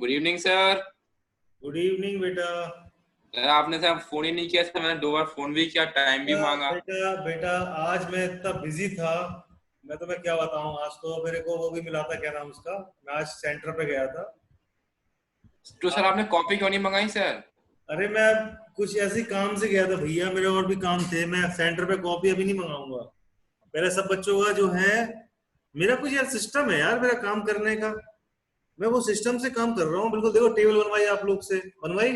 Good evening sir. Good evening बेटा। आपने sir phone ही नहीं किया सर, मैंने 2 बार फोन भी किया, टाइम भी मांगा। बेटा बेटा आज मैं इतना बिजी था, मैं तुम्हें क्या बताऊं। आज तो मेरे को वो भी मिला था, क्या नाम उसका, मैं आज सेंटर पे गया था। तो सर आपने कॉपी क्यों नहीं मंगाई सर? अरे मैं कुछ ऐसे काम से गया था भैया, मेरे और भी काम थे। मैं सेंटर पे कॉपी अभी नहीं मंगाऊंगा। मेरे सब बच्चों का जो है, मेरा कुछ यार सिस्टम है यार मेरा काम करने का। मैं वो सिस्टम से काम कर रहा हूँ बिल्कुल। देखो टेबल बनवाई आप लोग से, बनवाई।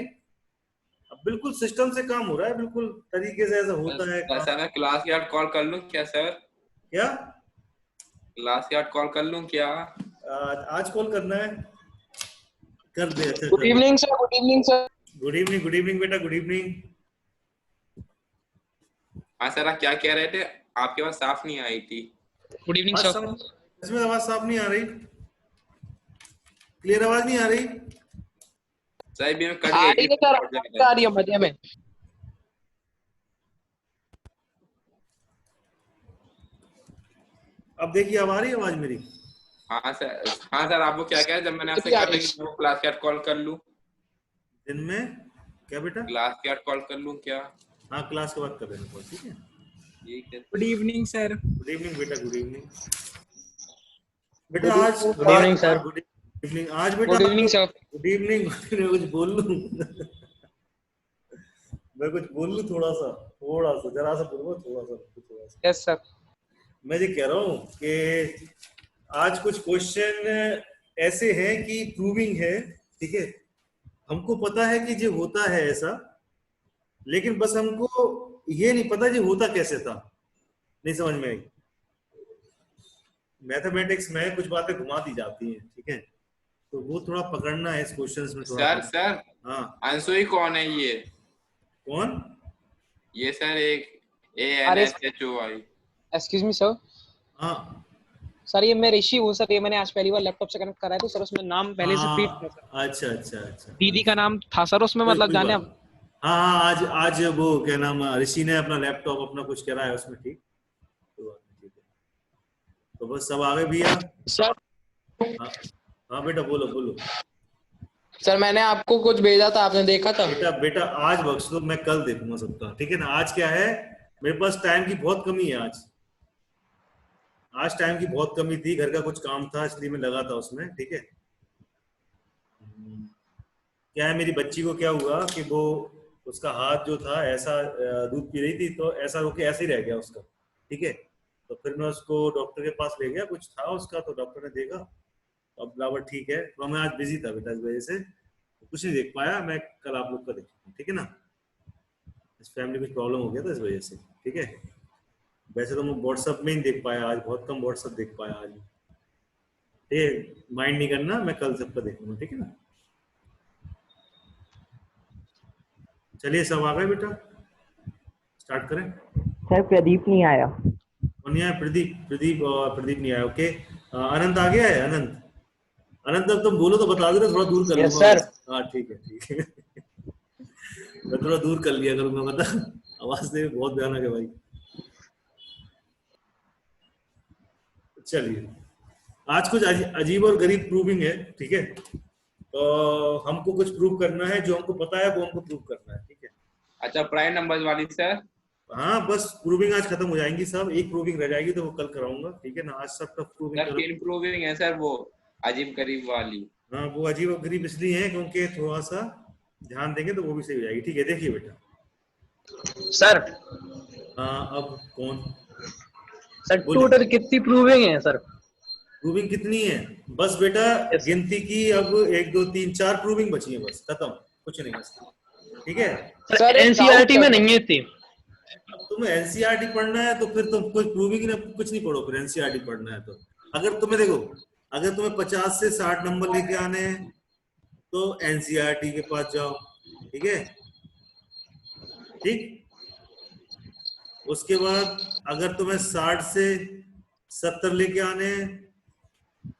अब बिल्कुल सिस्टम से काम हो रहा है, बिल्कुल तरीके से ऐसा होता है काम। सर मैं क्लास के बाद कॉल कर लूं क्या सर? क्या क्लास के बाद कॉल कर लूं क्या? आज कॉल करना है? कर दे, अच्छा गुड कर दे। Evening sir. Good evening sir. Good evening बेटा, गुड इवनिंग। हाँ सर, आप क्या कह रहे थे? आपकी आवाज साफ नहीं आई थी। Good evening sir. इसमें आवाज साफ नहीं आ रही, क्लियर आवाज नहीं आ रही। सर भी में कट आ रही है सर, गई। आ रही है मजे में। अब देखिए अब आ रही है आवाज मेरी। हाँ सर, हाँ सर, आपको क्या कह, जब मैंने आपसे कहा था कि वो क्लास के बाद कॉल कर लूं। दिन में क्या बेटा? क्लास के बाद कॉल कर लूं क्या? हाँ क्लास के बाद कर देना कॉल, ठीक है। ठीक है। Good evening sir. Good evening बेटा, गुड इवनिंग बेटा। आज good evening sir. Good evening आज बेटा। Good evening sir. Good evening. मैं कुछ बोल लूं? मैं कुछ बोल लूं? थोड़ा सा जरा सा बोलूंगा, थोड़ा सा। Yes sir. मैं ये कह रहा हूँ कि आज कुछ क्वेश्चन ऐसे हैं कि प्रूविंग है, ठीक है। हमको पता है कि जो होता है ऐसा, लेकिन बस हमको ये नहीं पता जो होता कैसे था, नहीं समझ में आई। मैथमेटिक्स में कुछ बातें घुमा दी जाती हैं, ठीक है, तो वो थोड़ा पकड़ना है इस क्वेश्चंस में थोड़ा। सर हाँ आंसू ही कौन है ये? कौन? ये सर एक ANSHOI। Excuse me sir. हाँ सर ये मैं ऋषि हूँ सर, ये मैंने आज पहली बार लैपटॉप से कनेक्ट करा है, तो सर उसमें नाम पहले से फीड था सर। अच्छा अच्छा अच्छा। दीदी का नाम था सर उसमें, मतलब जाने हम। हाँ हाँ, आज आज वो क्या नाम, ऋषि ने अपना लैपटॉप अपना कुछ करा है उसमें, ठीक। तो ठीक है, तो बस सब आ गए भैया। सर हाँ हाँ बेटा, बोलो बोलो। सर मैंने आपको कुछ भेजा था, आपने देखा था? बेटा बेटा आज बख्श दो, मैं कल देखूंगा सबका, ठीक है ना। आज क्या है, मेरे पास टाइम की बहुत कमी है आज टाइम की बहुत कमी थी, घर का कुछ काम था इसलिए मैं लगा था उसमें, ठीक है। क्या है, मेरी बच्ची को क्या हुआ कि वो, उसका हाथ जो था ऐसा, दूध पी रही थी तो ऐसा होके ऐसे ही रह गया उसका, ठीक है। तो फिर मैं उसको डॉक्टर के पास ले गया, कुछ था उसका, तो डॉक्टर ने देखा, अब बराबर ठीक है। तो मैं आज बिजी था बेटा, इस वजह से कुछ नहीं देख पाया। मैं कल आप लोग का देखूंगा, ठीक है ना। इस फैमिली में प्रॉब्लम हो गया था इस वजह से, ठीक है। वैसे तो मैं व्हाट्सएप में ही देख पाया आज, बहुत कम व्हाट्सएप देख पाया आज, ठीक है। माइंड नहीं करना, मैं कल सबका देखूंगा, ठीक है ना। चलिए सब आ गए बेटा, स्टार्ट करें। सर प्रदीप नहीं आया। कौन नहीं आया? प्रदीप नहीं आया, ओके। अनंत आ गया है, अनंत अब तुम बोलो तो बता दो, थोड़ा दूर कर लूंगा। हाँ ठीक है ठीक है। मैं थोड़ा दूर कर लिया करूंगा, बता, आवाज से बहुत भयानक है भाई। चलिए आज कुछ अजीब और गरीब प्रूविंग है, ठीक है। तो हमको कुछ प्रूव करना है, जो हमको पता है वो हमको प्रूव करना है, ठीक है। अच्छा, प्राइम नंबर्स वाली सर। हाँ बस प्रूविंग आज खत्म हो जाएंगी सब, एक प्रूविंग रह जाएगी तो वो कल कराऊंगा, ठीक है ना। आज सब टफ प्रूविंग सर करो। 3 प्रूविंग है सर, वो अजीब गरीब वाली। हाँ वो अजीब और गरीब इसलिए है क्योंकि थोड़ा सा ध्यान देंगे तो वो भी सही हो जाएगी, ठीक है। देखिए बेटा सर अब कौन सर टोटल कितनी प्रूविंग है सर? प्रूविंग कितनी है? बस बेटा गिनती की, अब 1 2 3 4 प्रूविंग बची है, बस खत्म, कुछ नहीं बस, ठीक है। सर एनसीईआरटी में नहीं है इतनी। अब तुम्हें एनसीईआरटी पढ़ना है तो फिर तुम कुछ प्रूविंग ना कुछ नहीं पढ़ो, फिर एनसीईआरटी पढ़ना है तो। अगर तुम्हें देखो, अगर तुम्हें 50 से 60 नंबर लेके आने हैं तो एनसीईआरटी के पास जाओ, ठीक है, ठीक। उसके बाद अगर तुम्हें 60 से 70 लेके आने हैं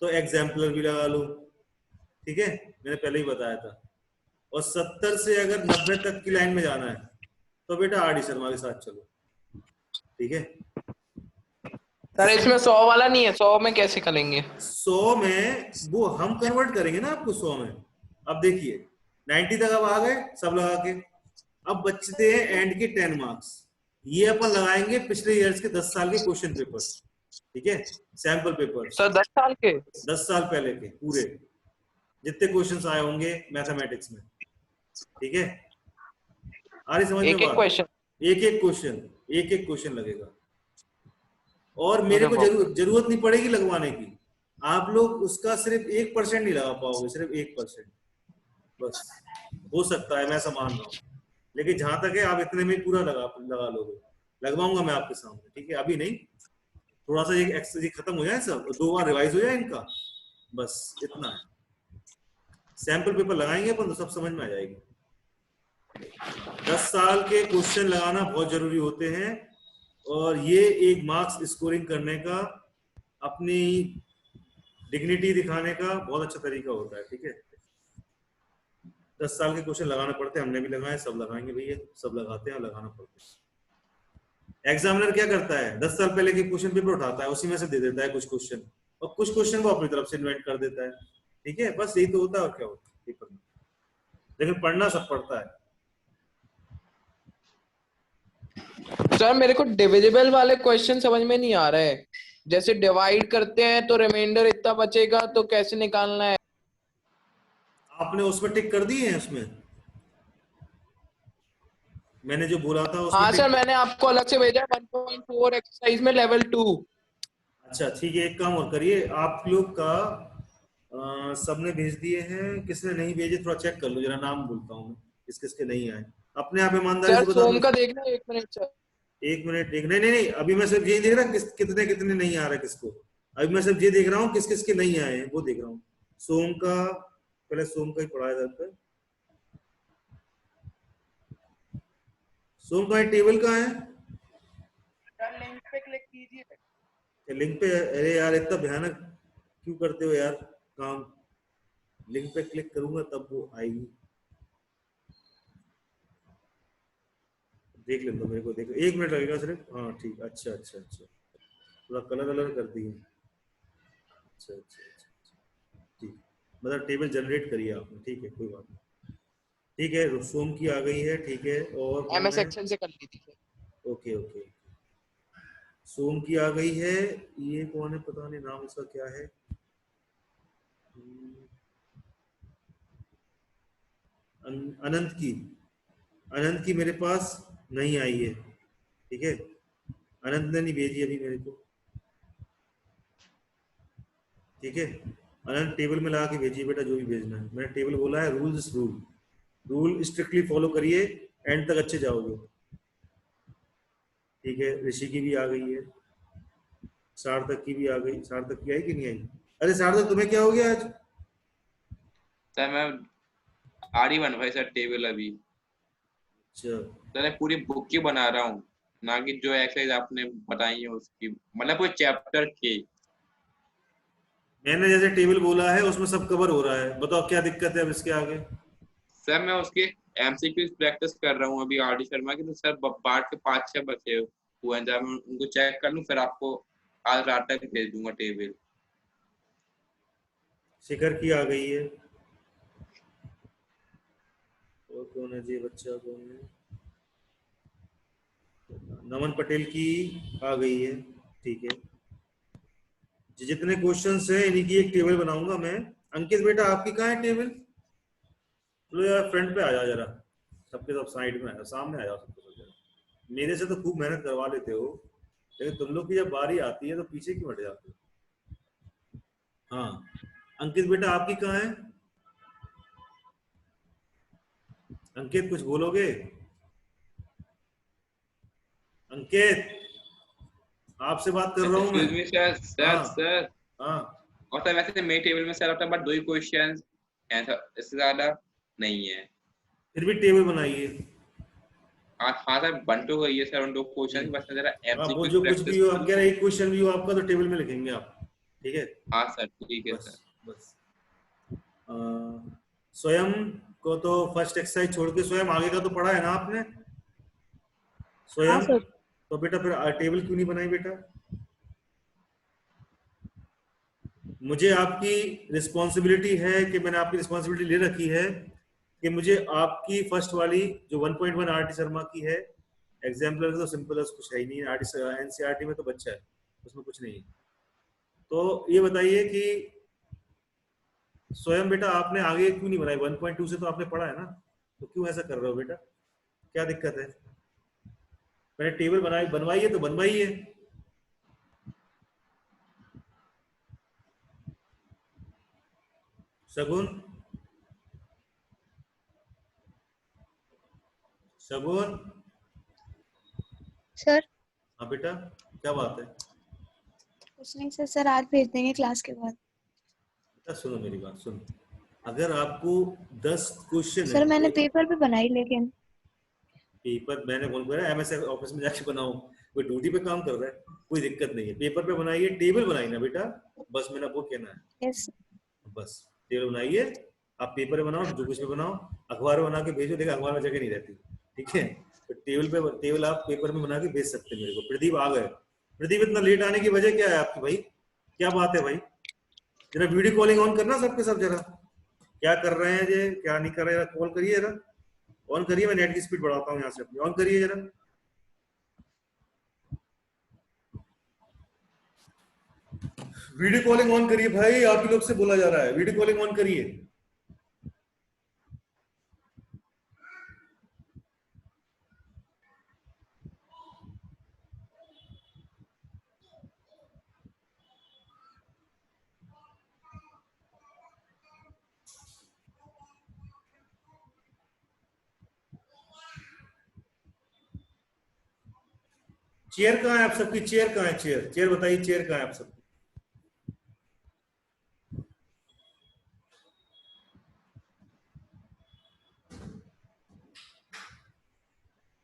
तो एग्जाम्पलर भी लगा लो, ठीक है, मैंने पहले ही बताया था। और 70 से अगर 90 तक की लाइन में जाना है तो बेटा आर डी शर्मा के साथ चलो, ठीक है। सर इसमें 100 वाला नहीं है, 100 में कैसे करेंगे? 100 में वो हम कन्वर्ट करेंगे ना आपको 100 में। अब देखिए 90 तक अब आ गए सब लगा के। अब बचते हैं एंड के 10 मार्क्स। ये अपन लगाएंगे पिछले ईयर्स के 10 साल के क्वेश्चन पेपर, ठीक है, सैंपल पेपर, सर 10 साल के 10 साल पहले के पूरे जितने क्वेश्चंस आए होंगे मैथमेटिक्स में, ठीक है। आ रही समझ में एक एक बात? क्वेश्चन एक एक क्वेश्चन लगेगा और मेरे को जरूरत नहीं पड़ेगी लगवाने की। आप लोग उसका सिर्फ 1% नहीं लगा पाओगे, सिर्फ 1% बस हो सकता है, मैं ऐसा मान रहा हूँ। लेकिन जहां तक है आप इतने में पूरा लगा लोगे। लगवाऊंगा मैं आपके सामने, ठीक है, अभी नहीं, थोड़ा सा ये एक्सरसाइज खत्म हो जाए, सब 2 बार रिवाइज हो जाए इनका, बस इतना है। सैंपल पेपर लगाएंगे अपन तो सब समझ में आ जाएगी। 10 साल के क्वेश्चन लगाना बहुत जरूरी होते हैं और ये एक मार्क्स स्कोरिंग करने का, अपनी डिग्निटी दिखाने का बहुत अच्छा तरीका होता है, ठीक है। 10 साल के क्वेश्चन लगाना पड़ते हैं, हमने भी लगाए, सब लगाएंगे भैया, सब लगाते हैं, लगाना पड़ता है। एग्जामिनर क्या करता है, 10 साल पहले के क्वेश्चन पेपर उठाता है, उसी में से दे देता है कुछ क्वेश्चन, और कुछ क्वेश्चन वो अपनी तरफ से इन्वेंट कर देता है, ठीक है। बस यही तो होता है और क्या होता है पेपर में, लेकिन पढ़ना सब पड़ता है। सर मेरे को डिविजिबल वाले क्वेश्चन समझ में नहीं आ रहे। जैसे डिवाइड करते हैं तो रिमाइंडर इतना बचेगा तो कैसे निकालना है? आपने उसमें टिक कर दिए हैं, उसमें मैंने जो बोला था उसमें हाँ टिक... सर मैंने आपको अलग से भेजा 1.4 एक्सरसाइज में लेवल 2। अच्छा ठीक है, एक काम और करिए, आप लोग का सबने भेज दिए हैं, किसने नहीं भेजे थोड़ा चेक कर लो जरा, नाम बोलता हूँ मैं, किस किस के नहीं आए, अपने आप ईमानदारी सर से बता सोम दो। का देखना 1 मिनट सर। 1 मिनट, एक नहीं नहीं नहीं, अभी मैं सिर्फ ये देख रहा हूँ कितने कितने नहीं आ रहा किसको, अभी मैं सिर्फ ये देख रहा हूँ किस किस के नहीं आए हैं वो देख रहा हूँ। सोम का, पहले सोम का ही पढ़ा है इधर पे। सोम का टेबल कहाँ है? लिंक पे क्लिक कीजिए। लिंक पे? अरे यार इतना भयानक क्यों करते हो यार काम, लिंक पे क्लिक करूंगा तब वो आएगी, देख लेना मेरे को, देखो 1 मिनट लगेगा सिर्फ। हाँ ठीक, अच्छा अच्छा अच्छा, थोड़ा कलर कलर कर दिए, अच्छा अच्छा अच्छा, ठीक, मतलब टेबल जनरेट करिए आपने, ठीक है कोई बात नहीं, ठीक है। सोम की आ गई है, ठीक है, और कौन एमएस है? एक्सेल से कर ली थी। ओके ओके, सोम की आ गई है, ये कौन है पता नहीं, नाम इसका क्या है, अनंत की, अनंत की मेरे पास नहीं आई है, ठीक है, अनंत ने नहीं भेजी अभी मेरे को, ठीक है। अनंत टेबल में लगा के भेजिए बेटा जो भी भेजना है, मैंने टेबल बोला है, रूल्स रूल स्ट्रिक्टली फॉलो करिए, एंड तक अच्छे जाओगे, ठीक है। ऋषि की भी आ गई है, सार्थक की भी आ गई, सार्थक की आई कि नहीं आई? अरे सार्थक तुम्हें क्या हो गया आज? सर मैं आ रही बन भाई सर टेबल अभी, अच्छा सर मैं पूरी बुक की बना रहा हूँ, ना कि जो एक्सरसाइज आपने बताई है उसकी, मतलब कोई चैप्टर की। मैंने जैसे टेबल बोला है उसमें सब कवर हो रहा है, बताओ क्या दिक्कत है अब इसके आगे? सर मैं उसके एमसीक्यू प्रैक्टिस कर रहा हूँ अभी आर डी शर्मा की, तो सर बाढ़ के 5-6 बचे हुए हैं, जब मैं उनको चेक कर लूँ फिर आपको आज रात तक भेज दूंगा टेबल। शिखर की आ गई है, और कौन है जी बच्चा, कौन है? नमन पटेल की आ गई है, ठीक है। जितने क्वेश्चंस हैं इन्हीं की एक टेबल बनाऊंगा मैं। अंकित बेटा आपकी कहाँ है टेबल? चलो यार फ्रंट पे आ जाओ जरा, सबके सब साइड में आ जाओ, सामने आ जाओ सबके सब जरा। मेरे से तो खूब मेहनत करवा लेते हो, लेकिन तुम लोग की जब बारी आती है तो पीछे क्यों हट जाते हो? हाँ अंकित बेटा आपकी कहाँ है? अंकित कुछ बोलोगे? अंकित आपसे बात कर रहा हूँ मैं। एक्सक्यूज मी सर, हाँ सर हाँ, और सर वैसे मेरे टेबल में सर अपने पास 2 ही क्वेश्चन हैं सर, इससे ज्यादा नहीं है। फिर भी टेबल बनाइए। हाँ सर बन तो गई है सर उन 2 क्वेश्चन, बस मैं जरा आप वो एमसीक्यू जो कुछ प्रैक्टिस भी हो, कर आप कह लूं। रहे एक क्वेश्चन भी हो आपका तो टेबल में लिखेंगे आप, ठीक है। हाँ सर ठीक है बस सर। बस स्वयं को तो फर्स्ट एक्सरसाइज छोड़ के स्वयं आगे का तो पढ़ा है ना आपने? हाँ स्वयं सर। तो बेटा फिर टेबल क्यों नहीं बनाई बेटा? मुझे आपकी रिस्पॉन्सिबिलिटी है कि मैंने आपकी रिस्पॉन्सिबिलिटी ले रखी है कि मुझे आपकी फर्स्ट वाली जो 1.1 आरटी शर्मा की है, एग्जाम्पलर तो सिंपल है, कुछ है ही नहीं, एनसीईआरटी में तो बच्चा है, उसमें कुछ नहीं है। तो ये बताइए कि स्वयं बेटा आपने आगे क्यों नहीं बनाई? 1.2 से तो आपने पढ़ा है ना, तो क्यों ऐसा कर रहे हो बेटा? क्या दिक्कत है? मैंने टेबल बनवाई है तो बनवाई है। शगुन, शगुन। सर हाँ बेटा, क्या बात है? कुछ नहीं सर, सर आज भेज देंगे क्लास के बाद। बेटा सुनो मेरी बात, सुनो। अगर आपको 10 क्वेश्चन सर मैंने पेपर पे बनाई, लेकिन पेपर मैंने बोल रहा है एमएस ऑफिस में जाके बनाओ, कोई ड्यूटी पे काम कर रहा है, कोई दिक्कत नहीं है। पेपर पे बनाइए, टेबल बनाई ना बेटा, बस मेरा वो कहना है। यस बस टेबल बनाइए, आप पेपर पे बनाओ, जो कुछ पे बनाओ, अखबार में बना के भेजो, देखो अखबार में जगह नहीं रहती, ठीक है? तो टेबल आप पेपर में बना के भेज सकते हैं मेरे को। प्रदीप आ गए। प्रदीप इतना लेट आने की वजह क्या है आपकी भाई? क्या बात है भाई? जरा वीडियो कॉलिंग ऑन करना सबके सब, जरा क्या कर रहे हैं ये, क्या नहीं कर रहे हैं, कॉल करिए जरा, ऑन करिए। मैं नेट की स्पीड बढ़ाता हूँ यहाँ से अपनी, ऑन करिए जरा। वीडियो कॉलिंग ऑन करिए भाई, आप ही लोग से बोला जा रहा है, वीडियो कॉलिंग ऑन करिए। चेयर कहाँ है आप सबकी? चेयर कहाँ है? चेयर चेयर बताइए, चेयर कहाँ है आप सबकी?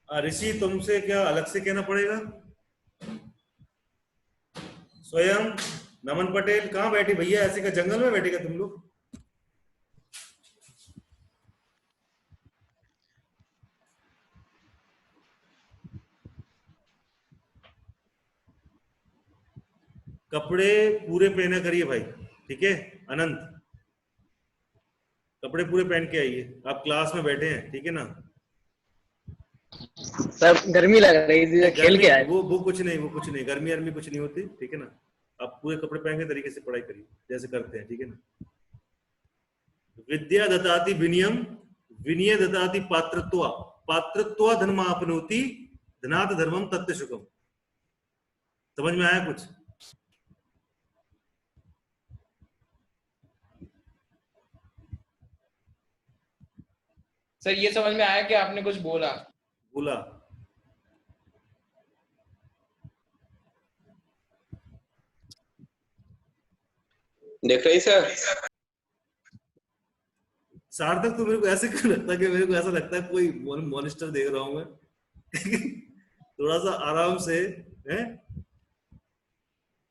ऋषि तुमसे क्या अलग से कहना पड़ेगा? स्वयं नमन पटेल कहाँ बैठे भैया? ऐसे का जंगल में बैठेगा तुम लोग? कपड़े पूरे पहना करिए भाई, ठीक है? अनंत कपड़े पूरे पहन के आइए, आप क्लास में बैठे हैं, ठीक है ना? सर गर्मी लग रही थी, खेल के आए। वो कुछ नहीं, वो कुछ नहीं, गर्मी अर्मी कुछ नहीं होती, ठीक है ना? आप पूरे कपड़े पहन के तरीके से पढ़ाई करिए जैसे करते हैं, ठीक है ना? विद्या ददाति विनयम, विनय ददाति पात्रत्वा, पात्रत्वा धर्मापनोति, धनात् धर्मम तत्ते सुखम। समझ में आया कुछ? सर ये समझ में आया कि आपने कुछ बोला? बोला देख रही सर? सार्थक तो मेरे को ऐसे क्यों लगता है कि मेरे को ऐसा लगता है कोई मॉनिस्टर देख रहा हूं मैं थोड़ा सा आराम से है,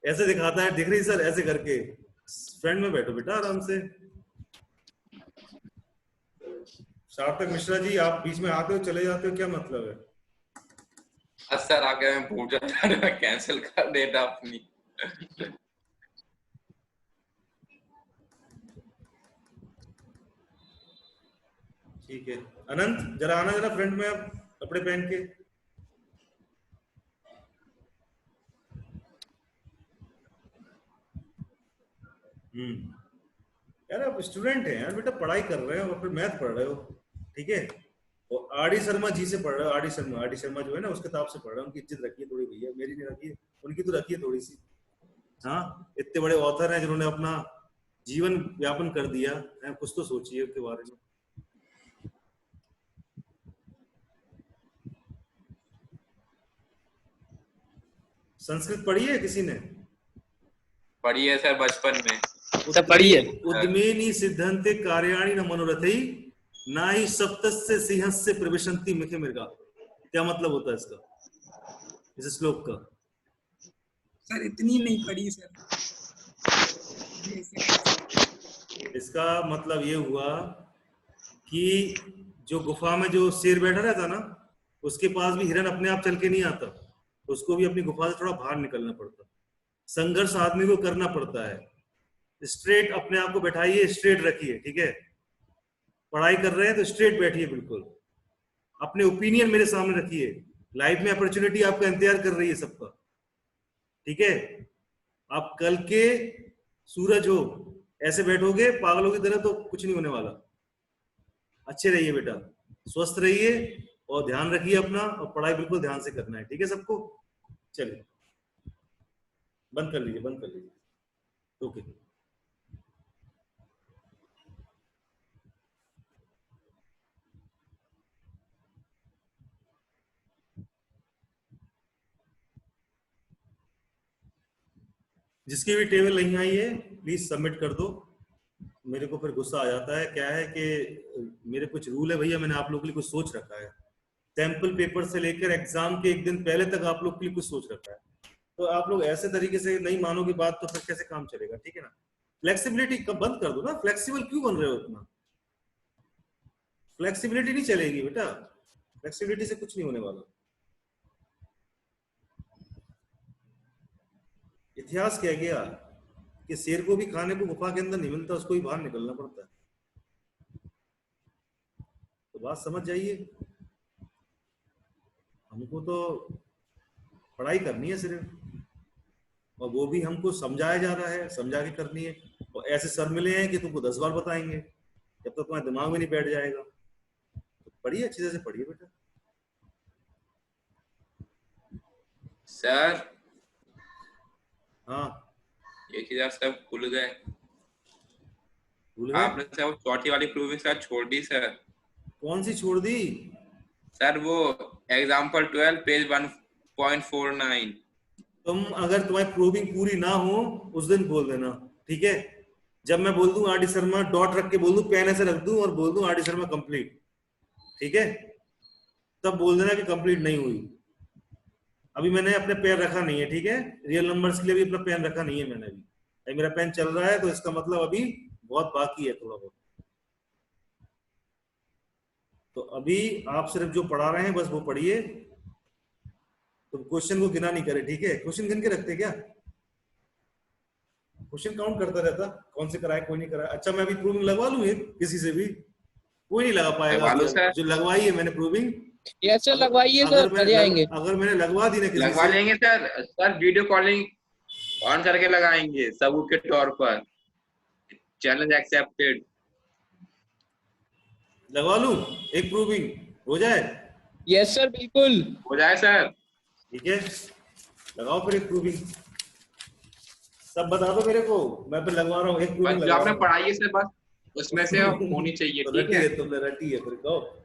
ऐसे दिखाता है, दिख रही सर? ऐसे करके फ्रेंड में बैठो बेटा आराम से। सार्थक मिश्रा जी, आप बीच में आते हो चले जाते हो, क्या मतलब है? सर आगे मैं भूल जाता हूं, मैं कैंसिल कर देता अपनी। ठीक है अनंत, जरा आना जरा फ्रंट में, आप कपड़े पहन के। यार आप स्टूडेंट हैं यार बेटा, पढ़ाई कर रहे हो और फिर मैथ पढ़ रहे हो, ठीक है? और आर डी शर्मा जी से पढ़ रहे हो, आर डी शर्मा जो है ना उसके किताब से पढ़ रहे हो, उनकी इज्जत रखिए थोड़ी भैया, मेरी नहीं रखिए, उनकी तो रखिए थोड़ी सी। हाँ, इतने बड़े ऑथर हैं जिन्होंने अपना जीवन व्यापन कर दिया है, कुछ तो सोचिए उसके बारे में। संस्कृत पढ़ी है किसी ने? पढ़ी है सर बचपन में। सब पढ़ी है। उद्मेनी सिद्धंते कार्याणि न मनोरथई, ना ही सप्तस्य सिंहस्य प्रविशन्ति मुखे मृगा। क्या मतलब होता है इसका, इस श्लोक का? सर इतनी नहीं पढ़ी सर। इसका मतलब ये हुआ कि जो गुफा में जो शेर बैठा रहता ना, उसके पास भी हिरन अपने आप चल के नहीं आता, उसको भी अपनी गुफा से थोड़ा बाहर निकलना पड़ता, संघर्ष आदमी को करना पड़ता है। स्ट्रेट अपने आप को बैठाइए, स्ट्रेट रखिए, ठीक है। पढ़ाई कर रहे हैं तो स्ट्रेट बैठिए, बिल्कुल अपने ओपिनियन मेरे सामने रखिए। लाइफ में अपॉर्चुनिटी आपका इंतजार कर रही है सबका, ठीक है। आप कल के सूरज हो, ऐसे बैठोगे पागलों की तरह तो कुछ नहीं होने वाला। अच्छे रहिए बेटा, स्वस्थ रहिए और ध्यान रखिए अपना, और पढ़ाई बिल्कुल ध्यान से करना है, ठीक है सबको। चलिए बंद कर लीजिए, बंद कर लीजिए, ओके। जिसकी भी टेबल नहीं आई है प्लीज सबमिट कर दो। मेरे को फिर गुस्सा आ जाता है, क्या है कि मेरे कुछ रूल है भैया, मैंने आप लोगों के लिए कुछ सोच रखा है। सैंपल पेपर से लेकर एग्जाम के एक दिन पहले तक आप लोग के लिए कुछ सोच रखा है, तो आप लोग ऐसे तरीके से नहीं मानोगे बात तो फिर कैसे काम चलेगा, ठीक है ना। फ्लेक्सिबिलिटी कब बंद कर दो ना, फ्लेक्सिबल क्यों बन रहे हो इतना। फ्लेक्सिबिलिटी नहीं चलेगी बेटा, फ्लेक्सिबिलिटी से कुछ नहीं होने वाला। इतिहास कह गया कि शेर को भी खाने को गुफा के अंदर नहीं मिलता, उसको भी बाहर निकलना पड़ता है। तो बात समझ जाइए, हमको तो पढ़ाई करनी है सिर्फ, और वो भी हमको समझाया जा रहा है, समझा के करनी है। और ऐसे सर मिले हैं कि तुमको 10 बार बताएंगे, जब तक तुम्हारे दिमाग में नहीं बैठ जाएगा। तो पढ़िए, अच्छी तरह से पढ़िए बेटा। सर हाँ, एक चीज सब भूल गए, भूल गए? आपने सर वो चौथी वाली प्रूविंग सर छोड़ दी सर। कौन सी छोड़ दी? सर वो एग्जाम्पल 12 पेज 1.49। तुम अगर तुम्हारी प्रूविंग पूरी ना हो उस दिन बोल देना, ठीक है। जब मैं बोल दूं आर डी शर्मा, डॉट रख के बोल दूं, पेन ऐसे रख दूं और बोल दूं आर डी शर्मा कंप्लीट, ठीक है, तब बोल देना कि कंप्लीट नहीं हुई। अभी मैंने अपने पेन रखा नहीं है, ठीक है, रियल नंबर्स के लिए भी अपना पेन रखा नहीं है मैंने अभी मेरा पेन चल रहा है, तो इसका मतलब अभी बहुत बाकी है, थोड़ा बहुत। तो अभी आप सिर्फ जो पढ़ा रहे हैं बस वो पढ़िए, तो क्वेश्चन को गिना नहीं करे, ठीक है। क्वेश्चन गिन के रखते क्या? क्वेश्चन काउंट करता रहता, कौन से कराए कोई नहीं कराए। अच्छा मैं अभी प्रूविंग लगवा लूं किसी से भी, कोई नहीं लगा पाएगा। जो लगवाई है मैंने प्रूविंग, यस सर लगवाइए सर, चले आएंगे। अगर मैंने लगवा दी ना किसी लगवा से, लेंगे sir. Sir video calling on करके लगाएंगे सबूत के तौर पर। Challenge accepted. लगवा लूं एक प्रूविंग, हो जाए? यस सर बिल्कुल हो जाए सर, ठीक है, लगाओ फिर एक प्रूविंग। सब बता दो मेरे को, मैं फिर लगवा रहा हूँ एक प्रूविंग। बस जो आपने पढ़ाई है सर बस उसमें से होनी चाहिए, तो ठीक है। तुमने रटी है फिर कहो।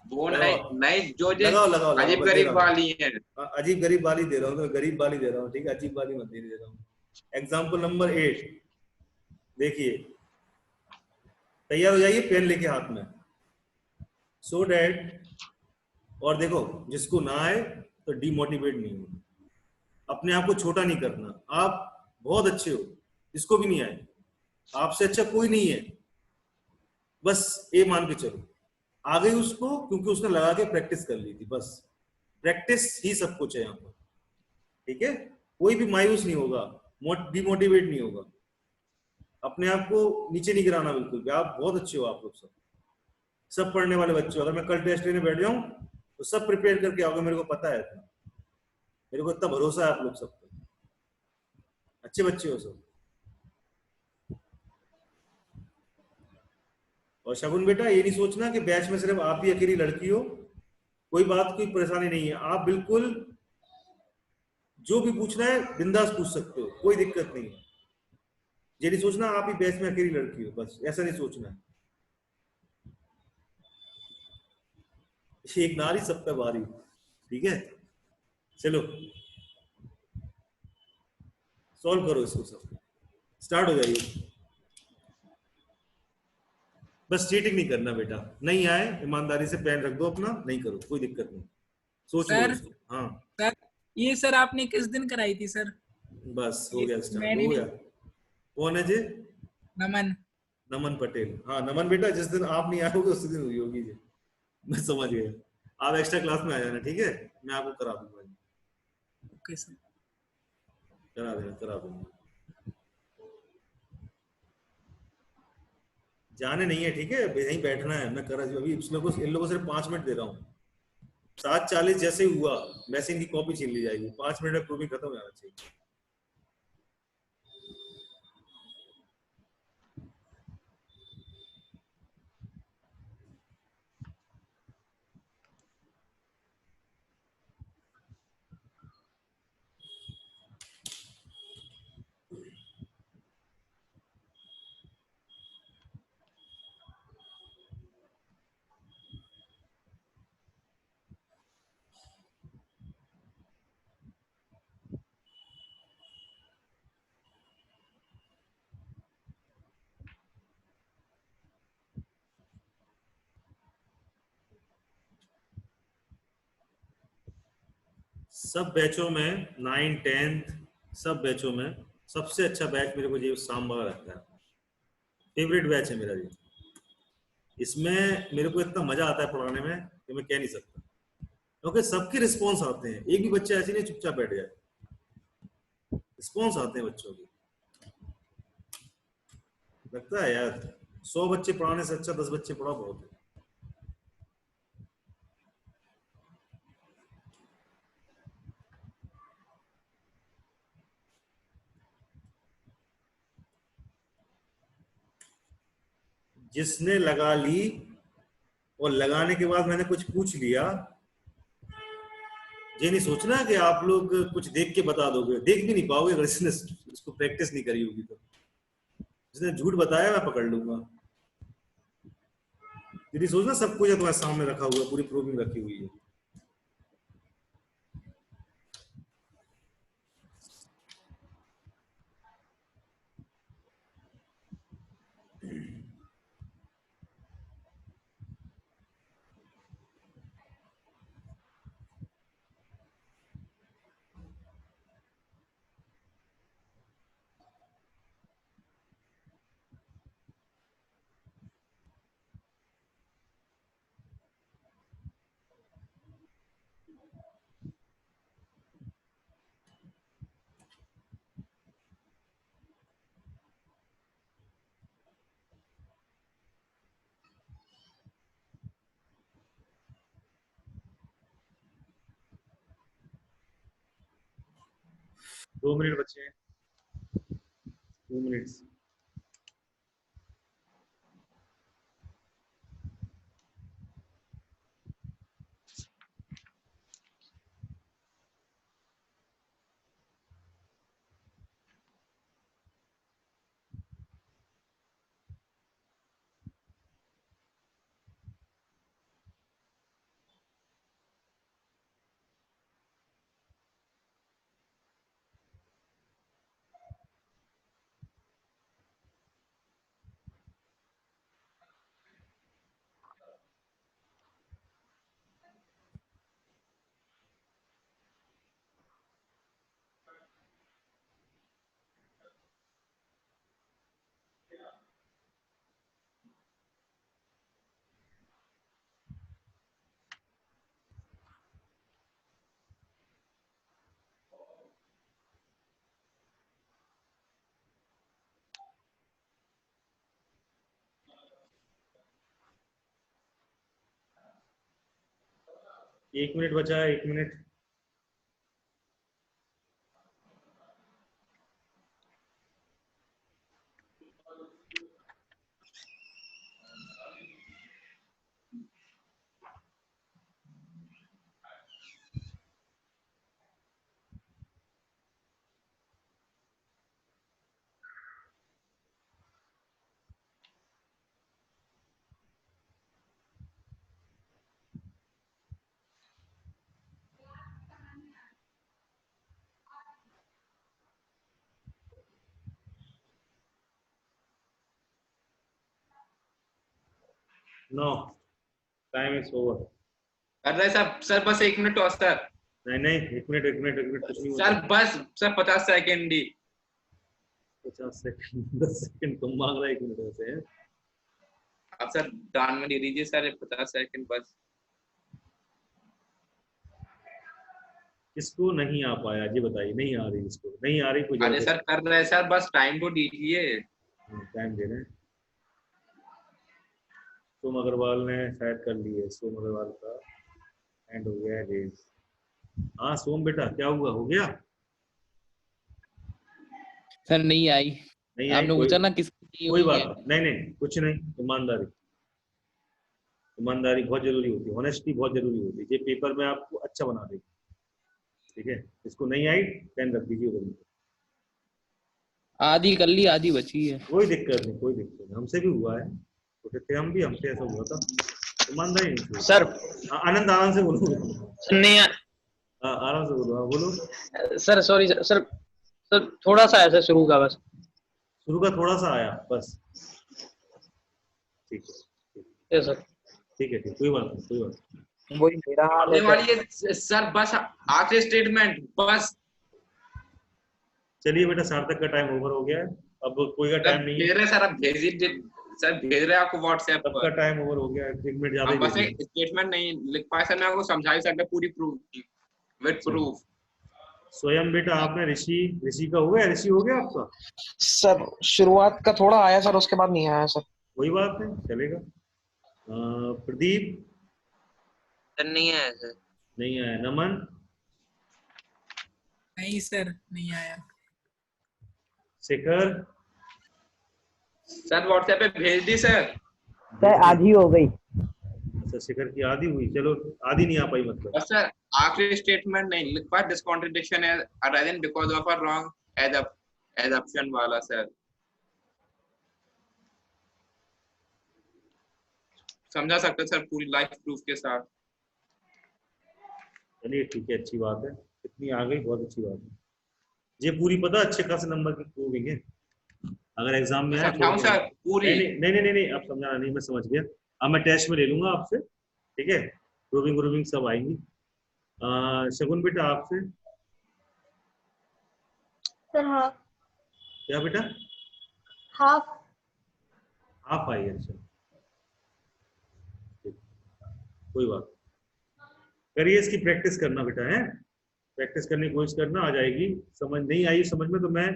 वो नहीं जो लगाओ, अजीब गरीब वाली है। अजीब गरीब वाली दे रहा हूँ, तो गरीब वाली दे रहा हूँ, ठीक है, अजीब वाली मत दे रहा हूँ। एग्जाम्पल नंबर 8 देखिए, तैयार हो जाइए पेन लेके हाथ में, सो डैट। और देखो जिसको ना आए तो डिमोटिवेट नहीं हो, अपने आप को छोटा नहीं करना। आप बहुत अच्छे हो, जिसको भी नहीं आए आपसे अच्छा कोई नहीं है, बस ये मान के चलो। आ गई उसको क्योंकि उसने लगा के प्रैक्टिस कर ली थी, बस प्रैक्टिस ही सब कुछ है यहाँ पर, ठीक है। कोई भी मायूस नहीं होगा, डिमोटिवेट नहीं होगा, अपने आप को नीचे नहीं गिराना बिल्कुल भी। आप बहुत अच्छे हो, आप लोग सब पढ़ने वाले बच्चे हो। अगर मैं कल टेस्ट लेने बैठ जाऊं तो सब प्रिपेयर करके आओगे, मेरे को पता है, मेरे को इतना भरोसा है आप लोग सब पे, अच्छे बच्चे हो सब। और शगुन बेटा ये नहीं सोचना कि बैच में सिर्फ आप ही अकेली लड़की हो, कोई बात कोई परेशानी नहीं है। आप बिल्कुल जो भी पूछना है बिंदास पूछ सकते हो, कोई दिक्कत नहीं है। ये नहीं सोचना आप ही बैच में अकेली लड़की हो, बस ऐसा नहीं सोचना है। एक नारी सब पे भारी, ठीक है। चलो सॉल्व करो इसको, सब स्टार्ट हो जाइए। बस चीटिंग नहीं करना बेटा, नहीं आए ईमानदारी से पेन रख दो अपना, नहीं करो कोई दिक्कत नहीं, सोच लो इसको। हाँ सर ये सर आपने किस दिन कराई थी सर? बस हो गया, स्टार्ट हो गया। कौन है जी? नमन पटेल। हाँ नमन बेटा, जिस दिन आप नहीं आओगे उस दिन हुई होगी जी, मैं समझ गया। आप एक्स्ट्रा क्लास में आ जाना, ठीक है, मैं आपको करा दूंगा। ओके सर, करा दूंगा। जाने नहीं है, ठीक है, यहीं बैठना है। मैं कर अभी इन लोगों को सिर्फ 5 मिनट दे रहा हूँ। 7:40 जैसे ही हुआ वैसे इनकी कॉपी छीन ली जाएगी। 5 मिनट में प्रूविंग खत्म हो जाना चाहिए। सब बैचों में 9, 10 सब बैचों में सबसे अच्छा बैच मेरे को ये शाम वाला लगता है। फेवरेट बैच है मेरा ये। इसमें मेरे को इतना मजा आता है पढ़ाने में कि मैं कह नहीं सकता, क्योंकि सबके रिस्पॉन्स आते हैं। एक भी बच्चा ऐसे नहीं चुपचाप बैठ जाए, रिस्पॉन्स आते हैं बच्चों के। लगता है यार 100 बच्चे पढ़ाने से अच्छा 10 बच्चे पढ़ा बहुत है। जिसने लगा ली और लगाने के बाद मैंने कुछ पूछ लिया, ये नहीं सोचना कि आप लोग कुछ देख के बता दोगे। देख भी नहीं पाओगे अगर इसने इसको प्रैक्टिस नहीं करी होगी तो। जिसने झूठ बताया मैं पकड़ लूंगा। यदि सोचना सब कुछ है तुम्हारे सामने रखा हुआ है, पूरी प्रूविंग रखी हुई है। दो मिनट बचे हैं, 2 मिनट। एक मिनट बचा है, 1 minute. No, time is over. कर रहे सर, सर बस 1 मिनट और सर। नहीं नहीं, 1 मिनट 1 मिनट 1 मिनट कुछ नहीं होता सर बस सर 50 सेकंड ही। 50 सेकंड 10 सेकंड कम मांग रहा है 1 मिनट से। आप सर दान में दे दीजिए सर 50 सेकंड बस। किसको नहीं आ पाया जी बताइए? नहीं आ रही, इसको नहीं आ रही कोई? अरे सर कर रहे सर, बस टाइम तो दीजिए। टाइम दे रहे हैं। सोम अग्रवाल ने शायद कर ली है, सोम अग्रवाल का एंड हो गया है रेज। हाँ सोम बेटा क्या हुआ, हो गया? सर नहीं आई। नहीं आई? आपने पूछा ना किसकी कोई हुई बात है। नहीं, नहीं कुछ नहीं, ईमानदारी, ईमानदारी बहुत जरूरी होती है, ऑनेस्टी बहुत जरूरी होती है, ये पेपर में आपको अच्छा बना देगी। ठीक है, इसको नहीं आई पेन रख दीजिए उधर। आधी कर ली, आधी बची है। कोई दिक्कत नहीं, कोई दिक्कत नहीं, हमसे भी हुआ है, छोटे थे हम भी, हमसे ऐसा हुआ था, ईमानदारी नहीं चाहिए। सर आनंद आराम से बोलो। नहीं हाँ आराम से बोलो, हाँ बोलो। सर सॉरी सर, सर थोड़ा सा ऐसा शुरू का बस। शुरू का थोड़ा सा आया बस। ठीक है ये सर ठीक है, ठीक, कोई बात नहीं, कोई बात नहीं। वही मेरा हाल आने है वाली है सर, बस आखिरी स्टेटमेंट बस। चलिए बेटा, सार्थक का टाइम ओवर हो गया है, अब कोई का टाइम नहीं भेज है, रहे सर, आप भेजिए सर, भेज रहे हैं आपको व्हाट्सएप सबका पर। टाइम ओवर हो गया है, 1 मिनट ज्यादा हम ही बस भेजिए। एक स्टेटमेंट नहीं लिख पाए सर, मैं आपको समझा ही सकता पूरी प्रूफ विद प्रूफ। स्वयं बेटा आपने ऋषि का हो गया, ऋषि हो गया आपका? सर शुरुआत का थोड़ा आया सर, उसके बाद नहीं आया सर। कोई बात नहीं, चलेगा। प्रदीप? सर नहीं आया सर। नहीं आया। नमन? नहीं सर, नहीं आया। शेखर? सर व्हाट्सएप पे भेज दी सर। सर आधी हो गई। अच्छा शेखर की आधी हुई, चलो आधी नहीं आ पाई मतलब। बस सर आखिरी स्टेटमेंट नहीं लिख पाए, दिस कॉन्ट्रडिक्शन है arisen because of a wrong assumption वाला सर। समझा सकते सर पूरी लाइफ प्रूफ के साथ। चलिए ठीक है, अच्छी बात है, इतनी आ गई, बहुत अच्छी बात है। ये पूरी पता अच्छे खासे नंबर की प्रूविंग है, अगर एग्जाम में आए समझाऊं सर पूरी? नहीं अब समझाना नहीं, मैं समझ गया, अब मैं टेस्ट में ले लूंगा आपसे, ठीक है, प्रूविंग सब आएंगी। शगुन बेटा आपसे? सर हाँ। क्या बेटा? हाफ। आप आई? अच्छा कोई बात, करिए इसकी प्रैक्टिस करना बेटा, है प्रैक्टिस करने की कोशिश करना, आ जाएगी। समझ नहीं आई समझ में तो मैं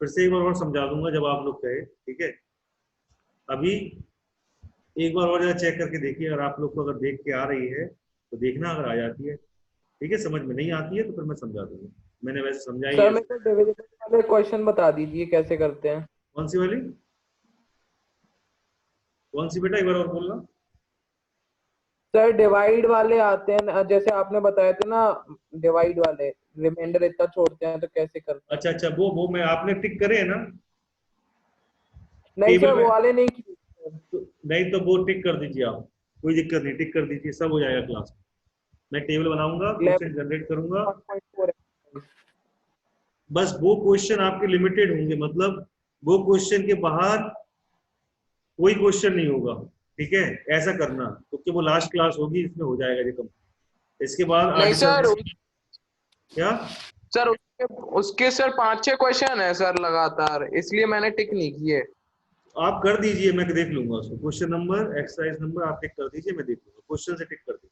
फिर से एक बार और समझा दूंगा जब आप लोग कहे, ठीक है। अभी एक बार और जरा चेक करके देखिए, अगर आप लोग को अगर देख के आ रही है तो देखना, अगर आ जाती है ठीक है, समझ में नहीं आती है तो फिर मैं समझा दूंगा, मैंने वैसे समझा ही सर है। मेरे को डिविजिबल वाले क्वेश्चन बता दीजिए कैसे करते हैं। कौन सी वाली? कौन सी बेटा, एक बार और बोलना। सर डिवाइड वाले आते हैं ना, जैसे आपने बताए थे ना, डिवाइड वाले रिमाइंडर इतना छोड़ते हैं तो कैसे करते हैं? अच्छा वो मैं आपने टिक करे है ना? नहीं टेबल सर में? वो वाले नहीं किए। नहीं तो वो टिक कर दीजिए आप, कोई दिक्कत नहीं, टिक कर दीजिए, सब हो जाएगा क्लास में। मैं टेबल बनाऊंगा, क्वेश्चन जनरेट करूंगा, 1.4 है। बस वो क्वेश्चन आपके लिमिटेड होंगे, मतलब वो क्वेश्चन के बाहर कोई क्वेश्चन नहीं होगा, ठीक है, ऐसा करना, क्योंकि वो लास्ट क्लास होगी, इसमें हो जाएगा ये कम। इसके बाद नहीं सर क्या सर उसके सर 5-6 क्वेश्चन है सर लगातार, इसलिए मैंने टिक नहीं किए। आप कर दीजिए, मैं देख लूंगा उसको, क्वेश्चन नंबर एक्सरसाइज नंबर आप टिक कर दीजिए, मैं देख लूंगा, क्वेश्चन से टिक कर दीजिए,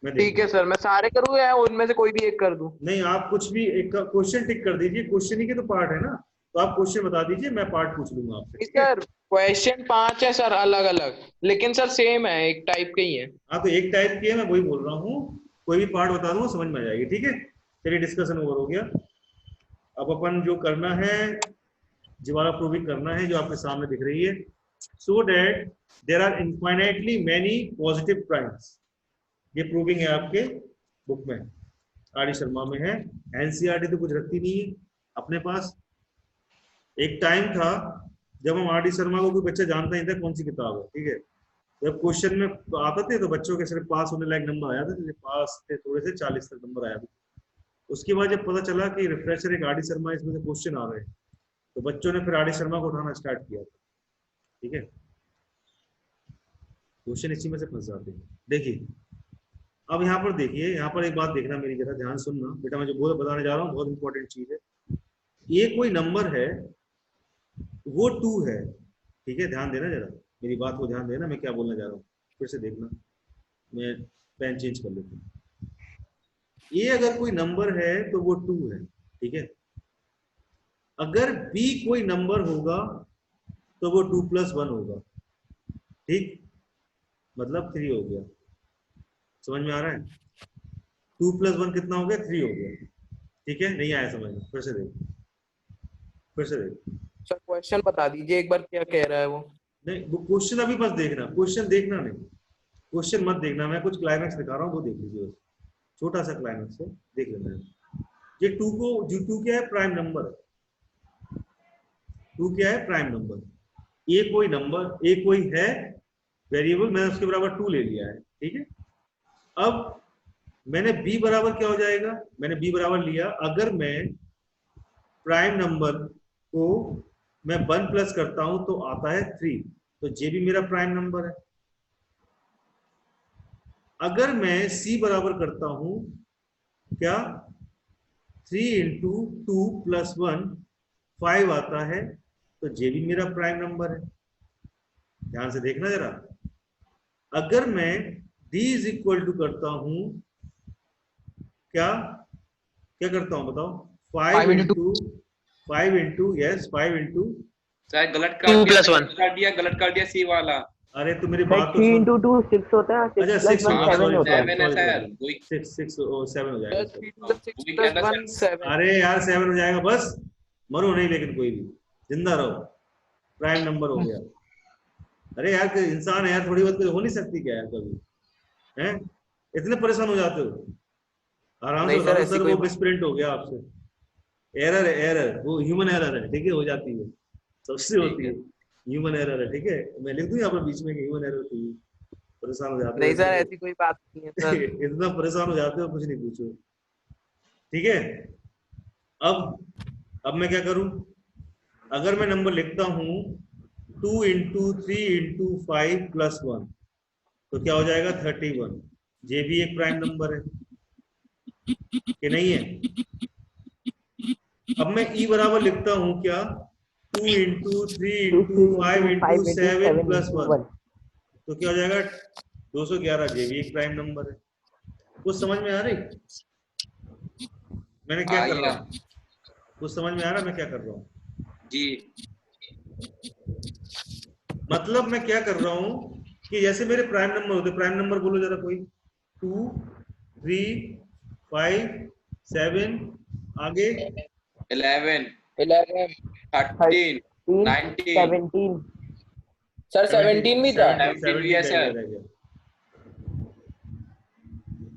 मैं देख ठीक है सर, मैं सारे करूँ या उनमें से कोई भी एक कर दूं? नहीं आप कुछ भी एक क्वेश्चन टिक कर दीजिए, क्वेश्चन ही के तो पार्ट है ना, तो आप क्वेश्चन बता दीजिए, मैं पार्ट पूछ लूंगा आपसे, ठीक है। सर क्वेश्चन 5 है सर अलग अलग, लेकिन सर सेम है, एक टाइप के ही है। हाँ तो एक टाइप की है, मैं वही बोल रहा हूँ, कोई भी पार्ट बता दूंगा समझ में आ जाएगी, ठीक है। चलिए डिस्कशन ओवर हो गया, अब अपन जो करना है, जीवाला प्रूविंग करना है, जो आपके सामने दिख रही है, so that there are infinitely many positive primes, ये प्रूविंग है आपके बुक में, आर शर्मा में है, एनसीईआरटी तो कुछ रखती नहीं है अपने पास। एक टाइम था जब हम आर डी शर्मा को कोई बच्चा जानता नहीं था कौन सी किताब है, ठीक है, जब क्वेश्चन में आते थे तो बच्चों के सिर्फ पास होने लायक नंबर आया था, पास थे थोड़े से 40 तक नंबर आया था। उसके बाद जब पता चला कि रिफ्रेशर एक आर डी शर्मा, इसमें से क्वेश्चन आ रहे हैं, तो बच्चों ने फिर आर डी शर्मा को उठाना स्टार्ट किया था, ठीक है, क्वेश्चन इसी में से फंस जाते हैं। देखिए अब यहाँ पर देखिए, यहाँ पर एक बात देखना, मेरी जरा ध्यान सुनना बेटा, मैं जो बताने जा रहा हूँ बहुत इंपॉर्टेंट चीज है। ये कोई नंबर है, वो 2 है, ठीक है, ध्यान देना जरा, मेरी बात को ध्यान देना, मैं क्या बोलने जा रहा हूँ फिर से देखना, मैं पेन चेंज कर लेता हूँ। ये अगर कोई नंबर है तो वो 2 है, ठीक है, अगर b कोई नंबर होगा तो वो 2+1 होगा, ठीक, मतलब 3 हो गया। समझ में आ रहा है? 2 + 1 कितना हो गया? 3 हो गया। ठीक है, नहीं आया समझ में? फिर से देख, फिर से देख। सर क्वेश्चन बता दीजिए एक बार, क्या कह रहा है वो? नहीं, वो क्वेश्चन अभी बस देखना, क्वेश्चन देखना नहीं, क्वेश्चन मत देखना, मैं कुछ क्लाइमेक्स दिखा रहा हूँ, वो देख लीजिए बस, छोटा सा क्लाइमेक्स है, देख लेना है। ये 2 को, जो 2 क्या है? प्राइम नंबर है। 2 क्या है? Prime number. ए कोई नंबर, ए कोई है वेरिएबल, मैंने उसके बराबर 2 ले लिया है। ठीक है, अब मैंने b बराबर क्या हो जाएगा? मैंने b बराबर लिया, अगर मैं प्राइम नंबर को मैं 1 प्लस करता हूं तो आता है 3, तो जे भी मेरा प्राइम नंबर है। अगर मैं c बराबर करता हूं क्या? 3 इंटू 2 + 1 5 आता है, तो जे भी मेरा प्राइम नंबर है। ध्यान से देखना जरा। अगर मैं d इज इक्वल टू करता हूं क्या, क्या करता हूं बताओ? 5 इंटू 5 इंटू सर गलत 2 कर दिया, + 1 गलत कर दिया सी वाला। अरे तो मेरी सर बात तो 3 सुन। इंटू 2 6 होता है, 6 अच्छा प्लस 6 1 होगा, 7 सॉरी होता है। सेवन है सर, वही 7 हो जाएगा सर। 3 + 6 वही + कहता 1 सर। 7। अरे यार 7 हो जाएगा, बस मरो नहीं, लेकिन कोई भी जिंदा रहो, प्राइम नंबर हो गया। अरे यार इंसान है यार, थोड़ी बहुत हो नहीं सकती क्या यार कभी? हैं, इतने परेशान हो जाते हो? आराम से नहीं बता सर दो ऐसी सर, कोई वो बात। मिसप्रिंट हो गया आपसे, एरर है, एरर, वो ह्यूमन एरर है। ठीक है, हो जाती है, सबसे ठीक होती है। है, ह्यूमन एरर है। ठीक है, मैं लिख दूं यहाँ पर बीच में कि ह्यूमन एरर थी। परेशान हो जाते हो नहीं सर इतने ऐसी कोई बात नहीं है सर। इतना परेशान हो जाते हो, कुछ नहीं पूछो। ठीक है, अब मैं क्या करूं? अगर मैं नंबर लिखता हूं 2 इंटू 3 इंटू 5 + 1, तो क्या हो जाएगा? 31। ये भी एक प्राइम नंबर है कि नहीं है? अब मैं ई बराबर लिखता हूं क्या? 2 into 3 2 into 3 5 into into 5 into 7 7 + into 1, 1। तो क्या हो जाएगा? 211। ये भी एक प्राइम नंबर है। कुछ समझ में आ रही मैंने क्या आ कर रहा गया हूँ? कुछ समझ में आ रहा मैं क्या कर रहा हूँ? जी। मतलब मैं क्या कर रहा हूँ कि जैसे मेरे प्राइम नंबर होते, प्राइम नंबर बोलो जरा कोई। 2 3 5 7, आगे 11 11। 13 13 19 17 सर 17 भी था। 17 भी है 17 सर। रह गया।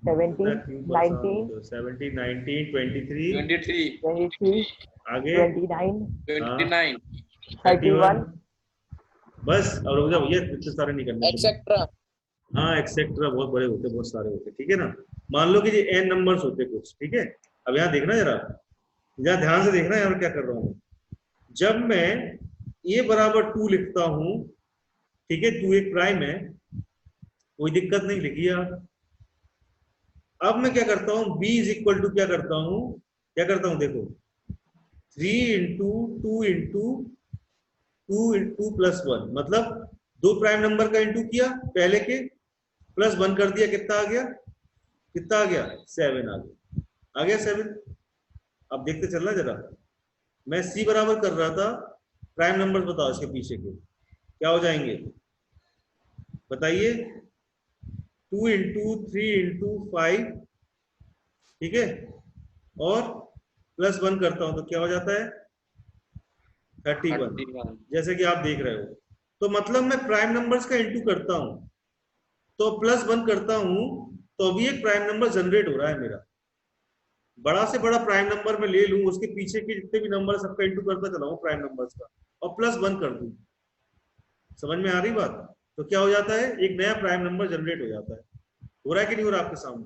17 इतना क्यों परेशान 19 होते हो? 17 19 23, 23 23 आगे 29 हाँ 29 31, 31 बस। और रुक जाओ, ये इतने सारे नहीं करने थे। एक्सेट्रा। हाँ एक्सेट्रा बहुत बड़े होते, बहुत सारे होते, ठीक है ना? मान लो कि ये n नंबर्स होते कुछ, ठीक है? अब यहाँ देखना जरा, यहाँ ध्यान से देखना यार क्या कर रहा हूँ। जब मैं a बराबर 2 लिखता हूँ, ठीक है, 2 एक प्राइम है, कोई दिक्कत नहीं, लिखिए आप। अब मैं क्या करता हूँ? b इज इक्वल टू क्या करता हूँ? क्या करता हूँ देखो, 3 इंटू 2 इंटू 2 + 1, मतलब दो प्राइम नंबर का इंटू किया पहले के, प्लस 1 कर दिया, कितना आ गया? कितना आ गया? 7 आ गया 7। अब देखते चलना जरा, मैं c बराबर कर रहा था, प्राइम नंबर बताओ इसके पीछे के क्या हो जाएंगे, बताइए? 2 इंटू 3 इंटू 5, ठीक है, और +1 करता हूं तो क्या हो जाता है? 31, 31 जैसे कि आप देख रहे हो। तो मतलब मैं प्राइम नंबर्स का इंटू करता हूं तो +1 करता हूं तो अभी एक प्राइम नंबर जनरेट हो रहा है मेरा। बड़ा से बड़ा प्राइम नंबर में ले लूं, उसके पीछे के जितने भी नंबर सबका इंटू करता चला हूं प्राइम नंबर्स का, और +1 कर दूं। समझ में आ रही बात? तो क्या हो जाता है? एक नया प्राइम नंबर जनरेट हो जाता है। हो रहा है कि नहीं हो रहा आपके सामने?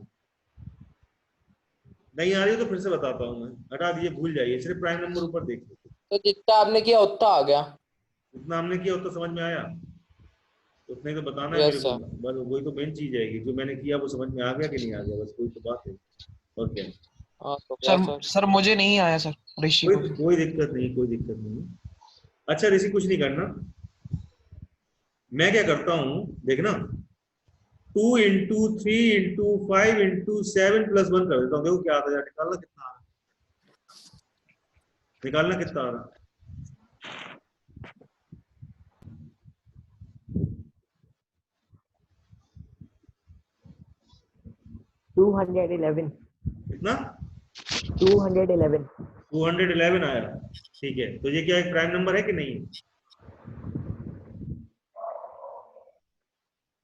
नहीं आ रही है तो फिर से बताता हूँ मैं, हटा दिए, भूल जाइए, सिर्फ प्राइम नंबर ऊपर देख लो। तो जितना आपने किया उतना आ गया। जितना हमने किया उतना समझ में आया, उतने तो बताना है मेरे यस को। सर। बस वही तो मेन चीज है कि जो मैंने किया वो समझ में आ गया कि नहीं आ गया, बस कोई तो बात है। और क्या? हाँ तो गया सर सर। सर मुझे नहीं आया सर, ऋषि को भी। कोई दिक्कत नहीं, कोई दिक्कत नहीं। अच्छा ऋषि कुछ नहीं करना, मैं क्या करता हूँ देखना, 2 इंटू 3 इंटू 5 इंटू 7 + 1 कर देता हूँ, देखो क्या आता है, निकालना कितना आ रहा है, निकालना कितना आ रहा है। 211 कितना? 211 211 आया। ठीक है, तो ये क्या एक प्राइम नंबर है कि नहीं?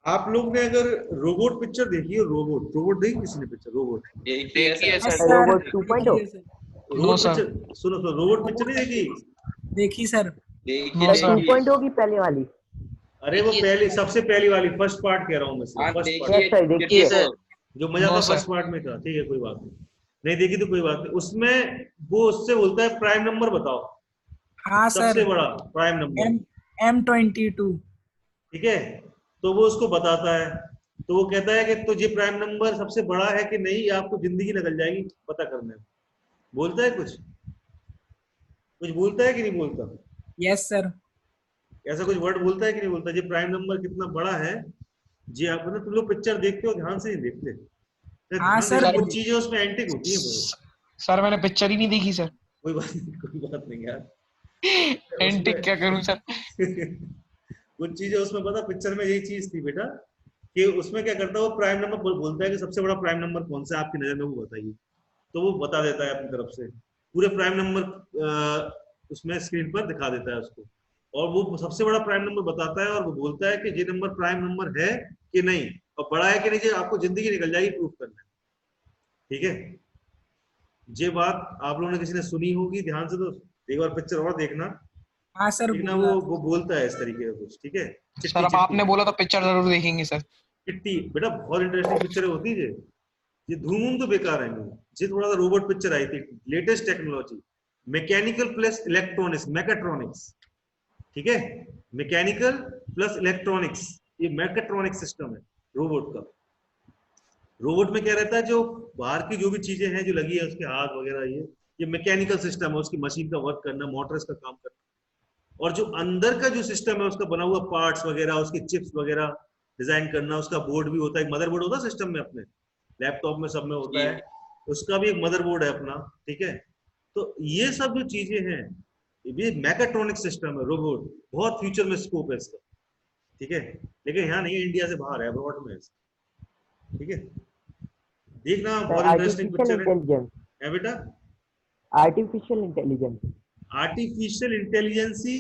आप लोग ने अगर रोबोट पिक्चर देखी है, रोबोट देखी किसी ने पिक्चर रोबोट? देखिए देखिए sir. Sir. Robot 2.0 robot sir. Picture सुनो, रोबोट पिक्चर नहीं देखी? देखी सर। देखिए हाँ, सर। देखिए 2.0 की पहले वाली। अरे वो पहली, सबसे पहली वाली फर्स्ट पार्ट कह रहा हूँ मैं, हाँ सिर्फ फर्स्ट यस पार्ट सर, देखिए देखिए देखो जो मजा नो था सर। फर्स्ट पार्ट में था। ठीक है, कोई बात नहीं, नहीं देखी तो कोई बात नहीं। उसमें वो उससे बोलता है प्राइम नंबर बताओ, हाँ सर। सबसे बड़ा प्राइम नंबर। M22। ठीक है, तो वो उसको बताता है, तो वो कहता है कि तुझे प्राइम नंबर सबसे बड़ा है कि नहीं, आपको जिंदगी निकल जाएगी पता करने में। बोलता है कुछ बोलता है कि नहीं बोलता? Yes sir. ऐसा कुछ वर्ड बोलता है कि नहीं बोलता? ये प्राइम नंबर कितना बड़ा है जी। आप तुम लोग पिक्चर देखते हो, ध्यान से नहीं देखते। हाँ ध्यान सर। देना, कुछ चीजें उसमें एंटिक होती है बहुत। सर मैंने पिक्चर ही नहीं देखी सर। कोई बात नहीं, कोई बात नहीं यार। एंटिक क्या करूं सर? कुछ चीजें उसमें पता, पिक्चर में यही चीज थी बेटा कि उसमें क्या करता है वो प्राइम नंबर बोलता है कि सबसे बड़ा प्राइम नंबर कौन सा है आपकी नजर में, वो बताइए। तो वो बता देता है अपनी तरफ से पूरे प्राइम नंबर, उसमें स्क्रीन पर दिखा देता है उसको, और वो सबसे बड़ा प्राइम नंबर बताता है और वो बोलता है कि ये नंबर प्राइम नंबर है कि नहीं, और बड़ा है कि नहीं, ये आपको जिंदगी निकल जाएगी प्रूफ करना है। ठीक है, ये बात आप लोगों ने किसी ने सुनी होगी, ध्यान से तो एक बार पिक्चर और देखना। हाँ सर। देखना वो बोलता है इस तरीके का कुछ। ठीक है, सर अब आपने बोला तो पिक्चर जरूर देखेंगे सर। चिट्टी बेटा बहुत इंटरेस्टिंग पिक्चर होती है ये धूम तो बेकार है नहीं। ये थोड़ा सा रोबोट पिक्चर आई थी, latest technology, mechanical plus electronics, mechatronics. ठीक है, मैकेनिकल प्लस इलेक्ट्रॉनिक्स, ये मैकाट्रॉनिक सिस्टम है रोबोट का। रोबोट में क्या रहता है, जो बाहर की जो भी चीजें हैं जो लगी है उसके हाथ वगैरह, ये मैकेनिकल सिस्टम है, उसकी मशीन का वर्क करना, मोटर्स का काम करना। और जो अंदर का जो सिस्टम है उसका बना हुआ पार्ट्स वगैरह, उसके चिप्स वगैरह डिजाइन करना, उसका बोर्ड भी होता है, मदरबोर्ड होता है सिस्टम में, अपने लैपटॉप में सब में होता है, उसका भी एक मदरबोर्ड है अपना। ठीक है, तो ये सब जो चीजें हैं ये मैकाट्रॉनिक सिस्टम है, रोबोट बहुत फ्यूचर में स्कोप है इसका। ठीक है, लेकिन यहाँ नहीं, इंडिया से बाहर है, अब्रॉड में है। ठीक है, देखना बहुत इंटरेस्टिंग आर्टिफिशियल पिक्चर इंटेलिजेंस। है बेटा। आर्टिफिशियल इंटेलिजेंस, आर्टिफिशियल इंटेलिजेंसी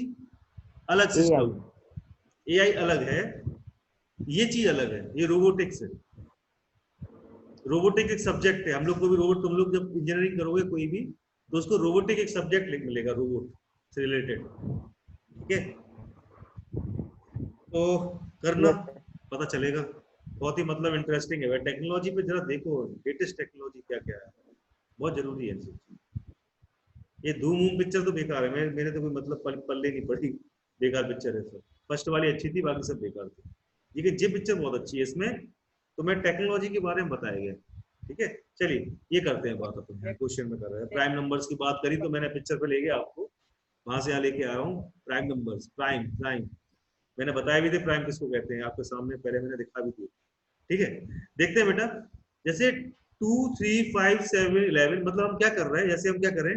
अलग एआई। सिस्टम, एआई अलग है, ये चीज अलग है, ये रोबोटिक्स है। रोबोटिक एक सब्जेक्ट है, हम लोग को भी रोबोट, तुम लोग जब इंजीनियरिंग करोगे कोई भी तो उसको रोबोटिक एक सब्जेक्ट मिलेगा, रोबोट से रिलेटेड। ठीक है, तो करना, यस सर। पता चलेगा। बहुत ही मतलब इंटरेस्टिंग है टेक्नोलॉजी पे, जरा देखो लेटेस्ट टेक्नोलॉजी क्या क्या है, बहुत जरूरी है। ये धूम वूम पिक्चर तो बेकार है, मेरे तो कोई मतलब पल्ले नहीं पड़ी, बेकार पिक्चर है सब। फर्स्ट वाली अच्छी थी, बाकी सब बेकार थी। लेकिन ये पिक्चर बहुत अच्छी है, इसमें तो मैं टेक्नोलॉजी के बारे में बताया गया। ठीक है, चलिए ये करते हैं बात अपन, क्वेश्चन में कर रहे हैं। प्राइम नंबर्स की बात करी तो मैंने पिक्चर पे ले गया आपको, वहां से यहाँ लेके आ रहा हूँ प्राइम नंबर्स। प्राइम प्राइम मैंने बताया भी थे प्राइम किसको कहते हैं, आपके सामने पहले मैंने दिखा भी दिया। ठीक है, देखते हैं बेटा, जैसे 2 3 5 7 11, मतलब हम क्या कर रहे हैं, जैसे हम क्या करें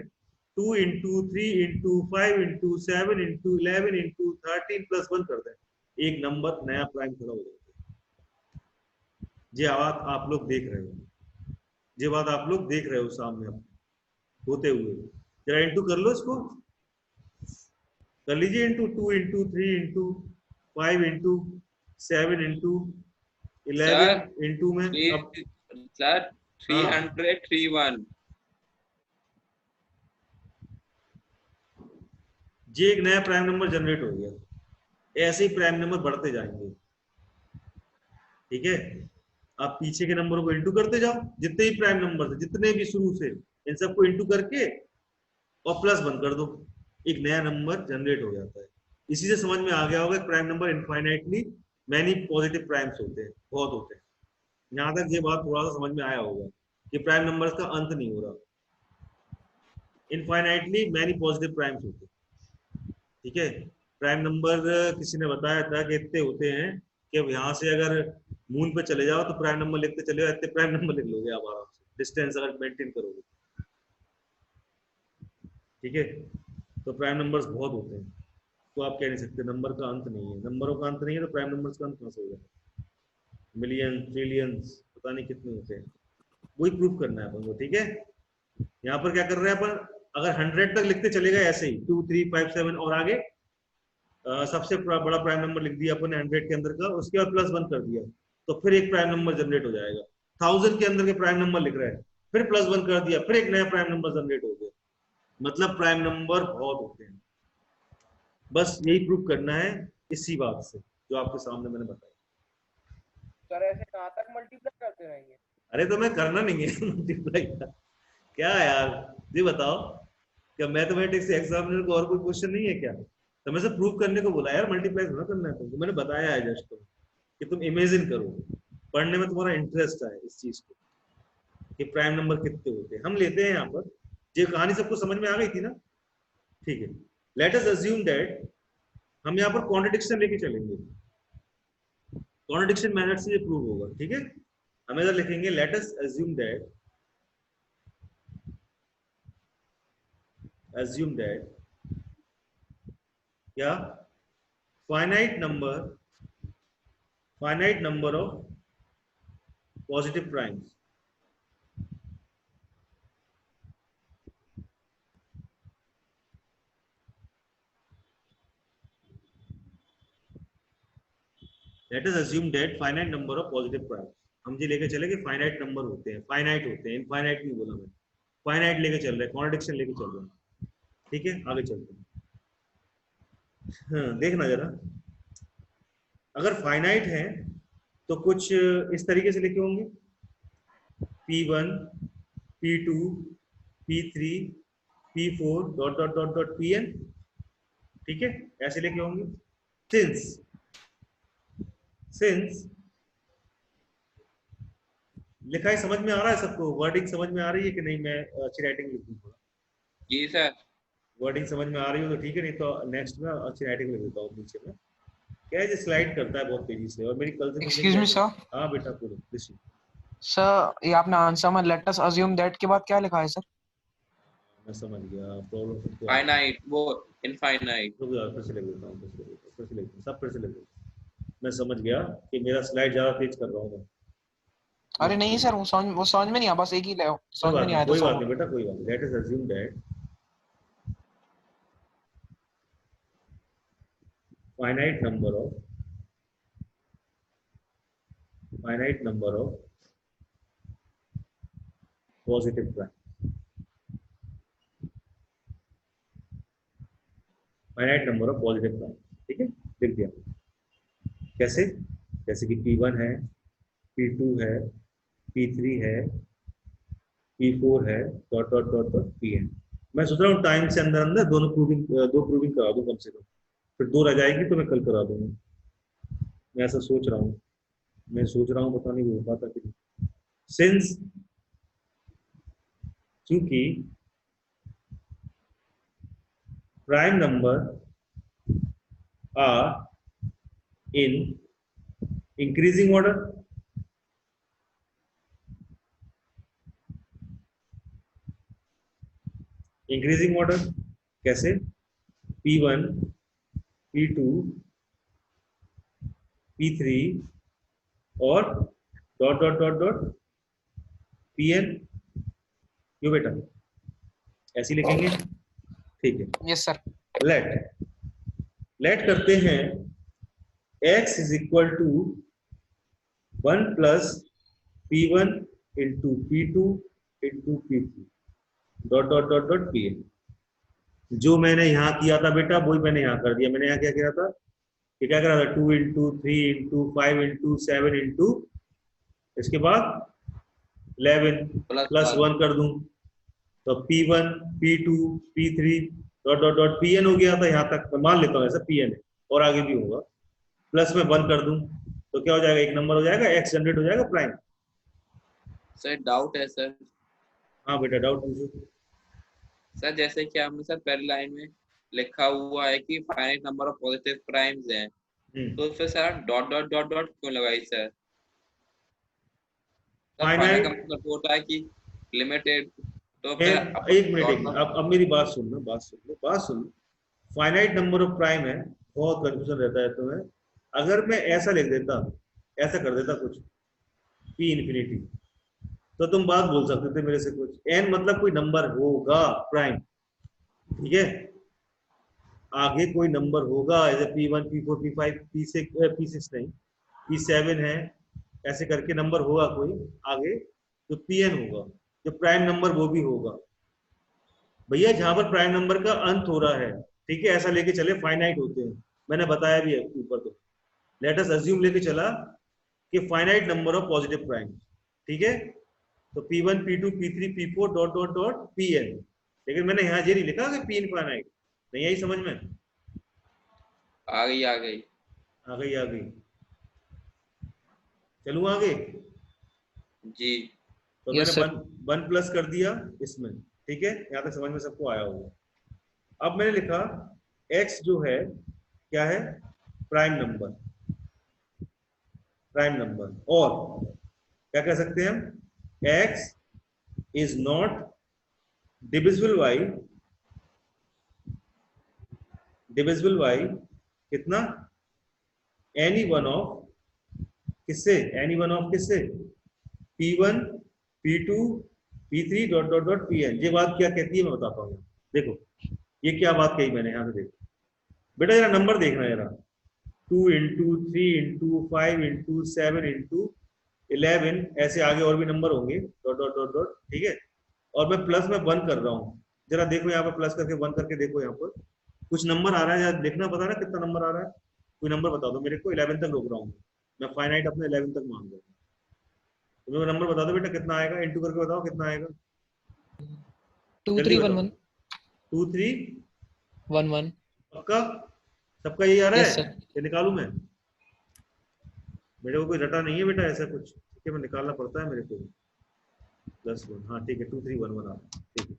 2 into 3 into 5 into 7 into 11 into 13 plus 1 कर दें, एक नंबर नया प्राइम खड़ा हो जाता है। ये बात आप लोग देख रहे हो, ये बात आप लोग देख रहे हो सामने होते हुए। जरा इंटू कर लो इसको, कर लीजिए into 2 into 3 into 5 into 7 into 11 into में अब सर हाँ 331। ये एक नया प्राइम नंबर जनरेट हो गया, ऐसे ही प्राइम नंबर बढ़ते जाएंगे। ठीक है, आप पीछे के नंबरों को इंटू करते जाओ, जितने भी प्राइम नंबर थे जितने भी शुरू से, इन सबको इंटू करके और प्लस बंद कर दो, एक नया नंबर जनरेट हो जाता है। इसी से समझ में आ गया होगा prime number infinitely many positive primes होते हैं, बहुत होते हैं। यहाँ तक ये बात थोड़ा सा समझ में आया होगा कि प्राइम नंबर्स का अंत नहीं हो रहा, इनफाइनाइटली मैनी पॉजिटिव प्राइम्स होते हैं। ठीक है, प्राइम नंबर किसी ने बताया था कि इतने होते हैं कि अब यहाँ से अगर मून पे चले जाओ तो प्राइम नंबर लिखते चले जाओ, इतने प्राइम नंबर लिख लोगे आप आराम से, डिस्टेंस अगर मेंटेन करोगे। ठीक है, तो प्राइम नंबर्स बहुत होते हैं, तो आप कह नहीं सकते नंबर का अंत नहीं है। नंबरों का अंत नहीं है तो प्राइम नंबर्स का अंत कहाँ से होगा? मिलियन, ट्रिलियंस, पता नहीं कितने होते हैं। वही प्रूव करना है अपन को, ठीक है। यहाँ पर क्या कर रहे हैं अपन, अगर 100 तक लिखते चले गए ऐसे ही 2 3 5 7 और आगे सबसे बड़ा प्राइम नंबर लिख दिया अपन 100 के अंदर का, उसके बाद +1 कर दिया, तो फिर एक प्राइम नंबर जनरेट हो जाएगा। 1000 के अंदर के प्राइम नंबर लिख रहे हैं, फिर +1 कर दिया, फिर एक नया प्राइम नंबर जनरेट हो गया। मतलब प्राइम नंबर बहुत होते हैं। बस यही प्रूव करना है इसी बात से जो आपके सामने मैंने बताया। सर ऐसे कहाँ तक मल्टीप्लाई करते रहेंगे? अरे तो मैं करना नहीं है मल्टीप्लाई का, क्या यार जी बताओ, क्या मैथमेटिक्स एग्जामिनर को और कोई क्वेश्चन नहीं है क्या? तो मैं सब प्रूव करने को बोला यार, मल्टीप्लाई थोड़ा करना है तुमको, मैंने बताया है जस्ट कि तुम इमेजिन करो, पढ़ने में तुम्हारा इंटरेस्ट है इस चीज को कि प्राइम नंबर कितने होते हैं। हम लेते हैं यहाँ पर, ये कहानी सबको समझ में आ गई थी ना, ठीक है। लेट अस अज्यूम दैट हम यहाँ पर कॉन्ट्रडिक्शन लेके चलेंगे, कॉन्ट्रडिक्शन मेथड से ये प्रूव होगा, ठीक है। हम इधर लिखेंगे लेट अस अज्यूम दैट क्या finite number of positive primes let us assume that finite number of positive primes, हम जी लेके चले कि फाइनाइट नंबर होते हैं, फाइनाइट होते हैं, इनफाइनाइट नहीं बोला मैंने, फाइनाइट लेके चल रहे हैं, कॉन्ट्रडिक्शन लेके चल रहे हैं, ठीक है। आगे चलते हैं। हाँ देखना जरा, अगर फाइनाइट है तो कुछ इस तरीके से लिखे होंगे P1 P2 P3 P4 dot dot dot dot Pn, ठीक है, ऐसे लिखे होंगे। सिंस लिखा है समझ में आ रहा है सबको, वर्डिंग समझ में आ रही है कि नहीं? मैं अच्छी राइटिंग लिखूं थोड़ा। जी सर। वर्डिंग समझ में आ रही हो तो ठीक है, नहीं तो नेक्स्ट में अच्छी राइटिंग लिख देता हूँ नीचे में। क्या है, स्लाइड करता है बहुत तेजी से, और मेरी कल से एक्सक्यूज मी सर। हाँ बेटा पूरे ऋषि। सर ये आपने आंसर में लेट अस अज्यूम दैट के बाद क्या लिखा है सर? मैं समझ गया प्रॉब्लम। फाइनाइट वो इनफाइनाइट। रुक जाओ, फिर से लिख देता हूँ, फिर से लिख देता हूँ, सब फिर से लिख देता हूँ। मैं समझ गया कि मेरा स्लाइड ज्यादा तेज कर रहा हूँ मैं। अरे नहीं सर, वो समझ में नहीं आया, बस एक ही ले समझ में नहीं आया। कोई बात नहीं बेटा, कोई बात नहीं। Let us assume that finite number of positive prime, finite number of positive prime, ठीक है, लिख दिया। कैसे? जैसे कि P1 है, P2 है, P3 है, P4 है, dot dot dot dot Pn। मैं सोच रहा हूँ टाइम से अंदर अंदर दो प्रूविंग करा दूं कम से कम, फिर 2 रह जाएगी तो मैं कल करा दूंगा। मैं ऐसा सोच रहा हूँ, पता नहीं हो पाता कि सिंस क्योंकि prime number are in increasing order, कैसे? P1 P2 P3 और dot dot dot dot Pn, क्यों बेटा ऐसे लिखेंगे, ठीक है। Yes sir. लेट करते हैं x is equal to 1 plus P1 into P2 into P3 dot dot dot dot Pn। जो मैंने यहाँ किया था बेटा वही मैंने यहाँ कर दिया। मैंने यहाँ क्या किया था, ये क्या करा था, 2 इंटू 3 इंटू 5 इंटू 7 इंटू इसके बाद 11 प्लस 1 कर दूं तो P1 P2 P3 dot dot dot Pn हो गया था। यहाँ तक मैं मान लेता हूँ ऐसा Pn है, और आगे भी होगा। प्लस में 1 कर दूं तो क्या हो जाएगा, एक नंबर हो जाएगा, x जनरेट हो जाएगा प्राइम। सर डाउट है सर। हाँ बेटा डाउट पूछो सर। जैसे कि आपने सर पहली लाइन में लिखा हुआ है कि finite number of positive primes हैं, तो फिर sir dot dot dot dot क्यों लगाई सर? फाइनाइट का मतलब होता है कि लिमिटेड, तो फिर एक मिनट अब मेरी बात सुन लो। फाइनाइट नंबर ऑफ प्राइम है, बहुत कंफ्यूजन रहता है तुम्हें। अगर मैं ऐसा लिख देता, ऐसा कर देता कुछ P इंफिनिटी, तो तुम बात बोल सकते थे मेरे से कुछ। n मतलब कोई नंबर होगा प्राइम, ठीक है, आगे कोई नंबर होगा, जैसे P1 P4 P5 P6 नहीं P7 है, ऐसे करके नंबर होगा कोई आगे, तो Pn होगा, जो प्राइम नंबर वो भी होगा भैया, जहां पर प्राइम नंबर का अंत हो रहा है, ठीक है, ऐसा लेके चले फाइनाइट होते हैं, मैंने बताया भी है ऊपर। तो लेट अस अज्यूम लेके चला कि finite number of positive prime, ठीक है, तो P1 P2 P3 P4 dot dot dot Pn, लेकिन मैंने यहाँ ये नहीं लिखा कि P इनफाइनाइट, नहीं आई समझ में? आ गई आ गई। आ गई आ गई, चलूं आगे? जी तो Yes, मैंने sir. वन प्लस कर दिया इसमें, ठीक है, यहाँ तक समझ में सबको आया होगा। अब मैंने लिखा x जो है क्या है, प्राइम नंबर, प्राइम नंबर, और क्या कह सकते हैं हम, x is not divisible by, divisible by कितना, एनी वन ऑफ, किससे, एनी वन ऑफ किससे, P1 P2 P3 dot dot dot Pn। ये बात क्या कहती है मैं बताता हूँ, देखो ये क्या बात कही मैंने, यहाँ से देखो बेटा, जरा नंबर देखना जरा, 2 इंटू 3 इंटू 5 इंटू 7 इंटू 11, ऐसे आगे और भी नंबर होंगे, डॉट डॉट डॉट डॉट, ठीक है, और मैं प्लस में बंद कर रहा हूँ, जरा देखो यहाँ पर प्लस करके बंद करके देखो, यहाँ पर कुछ नंबर आ रहा है, यार देखना पता ना कितना नंबर आ रहा है, कोई नंबर बता दो मेरे को, 11 तक रोक रहा हूँ मैं, फाइनाइट अपने 11 तक मान रहा हूँ, तुम्हें नंबर बता दो बेटा कितना आएगा, इंटू करके बताओ कितना आएगा, 2311 2311, पक्का सबका यही आ रहा Yes, है? sir. ये निकालू मैं, मेरे को कोई रटा नहीं है बेटा ऐसा कुछ, ठीक है, मैं निकालना पड़ता है मेरे को, +1, हाँ ठीक है, 2311 आ, ठीक है,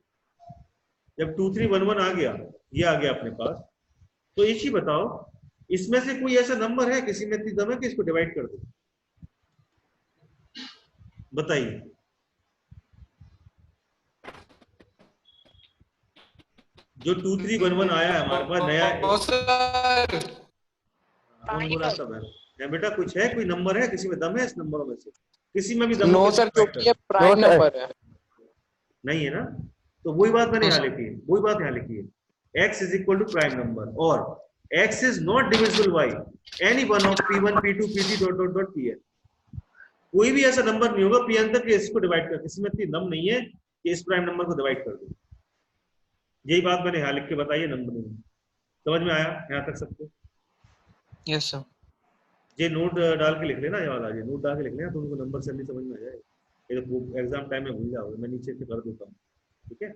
जब 2311 आ गया, ये आ गया अपने पास, तो एक ही बताओ, इसमें से कोई ऐसा नंबर है किसी में इतनी दम है कि इसको डिवाइड कर दो, बताइए। जो 2311 आया है हमारे पास नया, कौन बोला सब है बेटा, कुछ है, कोई नंबर है किसी में दम है, इस नंबरों में से किसी में भी दम नो हो सर, क्योंकि ये प्राइम No, sir. नंबर है। नहीं है ना, तो वही बात मैंने No, यहाँ sir. लिखी है, वही बात यहाँ लिखी है, x is equal to prime number, और x is not divisible by any one of P1 P2 P3 dot dot dot Pn, कोई भी ऐसा नंबर नहीं होगा Pn तक कि इसको डिवाइड कर, किसी में इतनी दम नहीं है कि इस प्राइम नंबर को डिवाइड कर दो, यही बात मैंने यहाँ लिख के बताई है नंबर में, समझ में आया यहाँ तक सबको? Yes sir. ये नोट डाल के लिख लेना, ये वाला ये नोट डाल के लिख लेना, तो उनको नंबर से नहीं समझ में आ जाए, ये तो एग्जाम टाइम में भूल जाओगे, मैं नीचे से कर देता हूँ, ठीक है,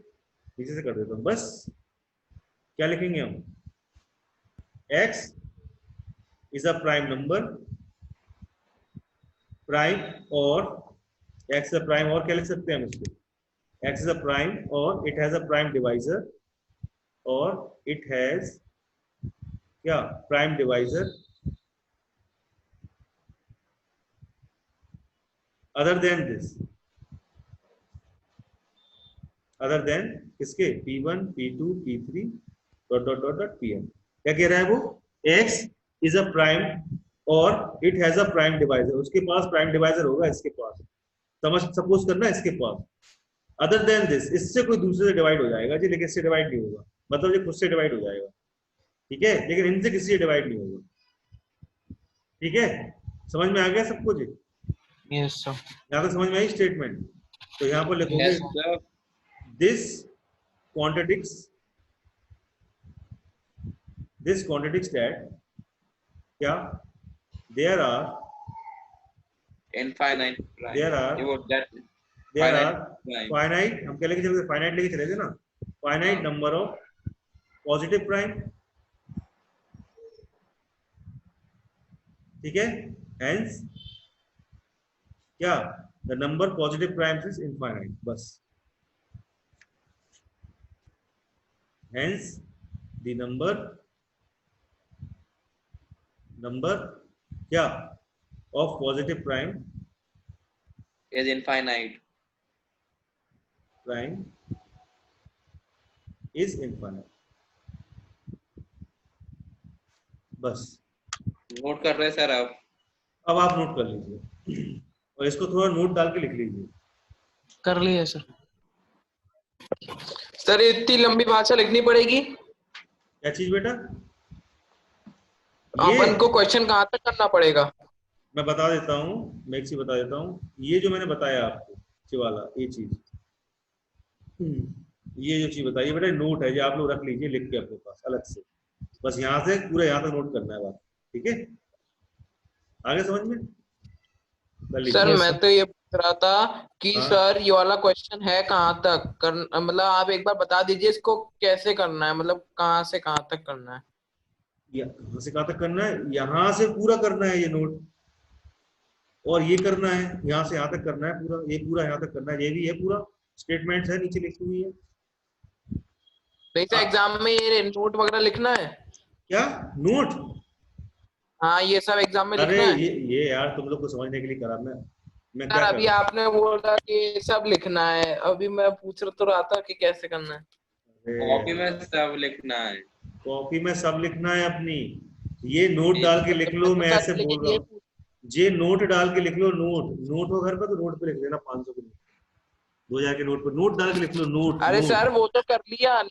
नीचे से कर देता हूँ, बस क्या लिखेंगे हम, x is a prime number, prime, और x अ प्राइम, और क्या लिख सकते हैं हम इसको, x इज अ प्राइम और it has a prime divisor, और इट हैज क्या, prime divisor other than this, other than किसके, P1 P2 P3 dot dot dot dot Pn, क्या कह रहा है वो, x इज अ प्राइम और it has a prime divisor, उसके पास प्राइम डिवाइजर होगा, इसके पास, समझ सपोज करना इसके पास, अदर देन दिस, इससे कोई दूसरे से डिवाइड हो जाएगा जी, लेकिन इससे डिवाइड नहीं होगा, मतलब ये खुद से डिवाइड हो जाएगा, ठीक है, लेकिन इनसे किसी से डिवाइड नहीं होगा, ठीक है, समझ में आ गया सबको जी? Yes sir. यहाँ तक समझ में आई स्टेटमेंट? तो यहाँ पर लिखोगे yes sir. this contradicts that क्या, there are infinite prime, There are- ये वो that there Finite are prime. finite, हम क्या लेके चले थे, finite लेके चले थे ना, finite हाँ। number of positive prime, ठीक है, hence क्या, the number positive primes is infinite, बस, hence the number क्या of positive prime is infinite. is infinite, बस, नोट कर रहे हैं सर आप? अब आप नोट कर लीजिए और इसको थोड़ा नोट डाल के लिख लीजिए, कर लिया सर। सर इतनी लंबी भाषा लिखनी पड़ेगी? क्या चीज बेटा? ये अपन को क्वेश्चन कहाँ तक करना पड़ेगा? मैं बता देता हूँ, मैं एक चीज बता देता हूँ। ये जो मैंने बताया आपको ये वाला ये चीज, ये जो चीज बताइए बेटा नोट है, ये आप लोग रख लीजिए लिख के अपने पास अलग से। बस यहाँ से पूरा यहाँ तक नोट करना है बात, ठीक है? आगे समझ में कर लीजिए। सर Yes, मैं sir. तो ये पूछ रहा था कि हाँ। सर ये वाला क्वेश्चन है कहाँ तक कर, मतलब आप एक बार बता दीजिए इसको कैसे करना है, मतलब कहाँ से कहाँ तक करना है? कहाँ से कहाँ तक करना है? यहाँ से पूरा करना है ये नोट, और ये करना है यहाँ से यहाँ तक करना है पूरा, ये पूरा यहाँ तक करना है, ये भी है पूरा स्टेटमेंट है नीचे लिखी हुई है। वैसे एग्जाम में ये नोट वगैरह लिखना है? क्या नोट? हाँ ये सब एग्जाम में अरे लिखना है? ये यार तुम लोग को समझने के लिए करा मैं सर क्या कर अभी रहा हूँ? आपने बोला कि ये सब लिखना है, अभी मैं पूछ तो रहा था कि कैसे करना है। कॉपी में सब लिखना है। कॉपी में सब लिखना है अपनी, ये नोट डाल के लिख लो, तो मैं सर ऐसे बोल लेकिन रहा ये हूँ। ये नोट डाल के लिख लो, नोट हो घर पर तो नोट पे लिख लेना 500 के नोट, 2000 के नोट पर नोट डाल के लिख लो नोट। अरे नोट सर वो तो कर लिया,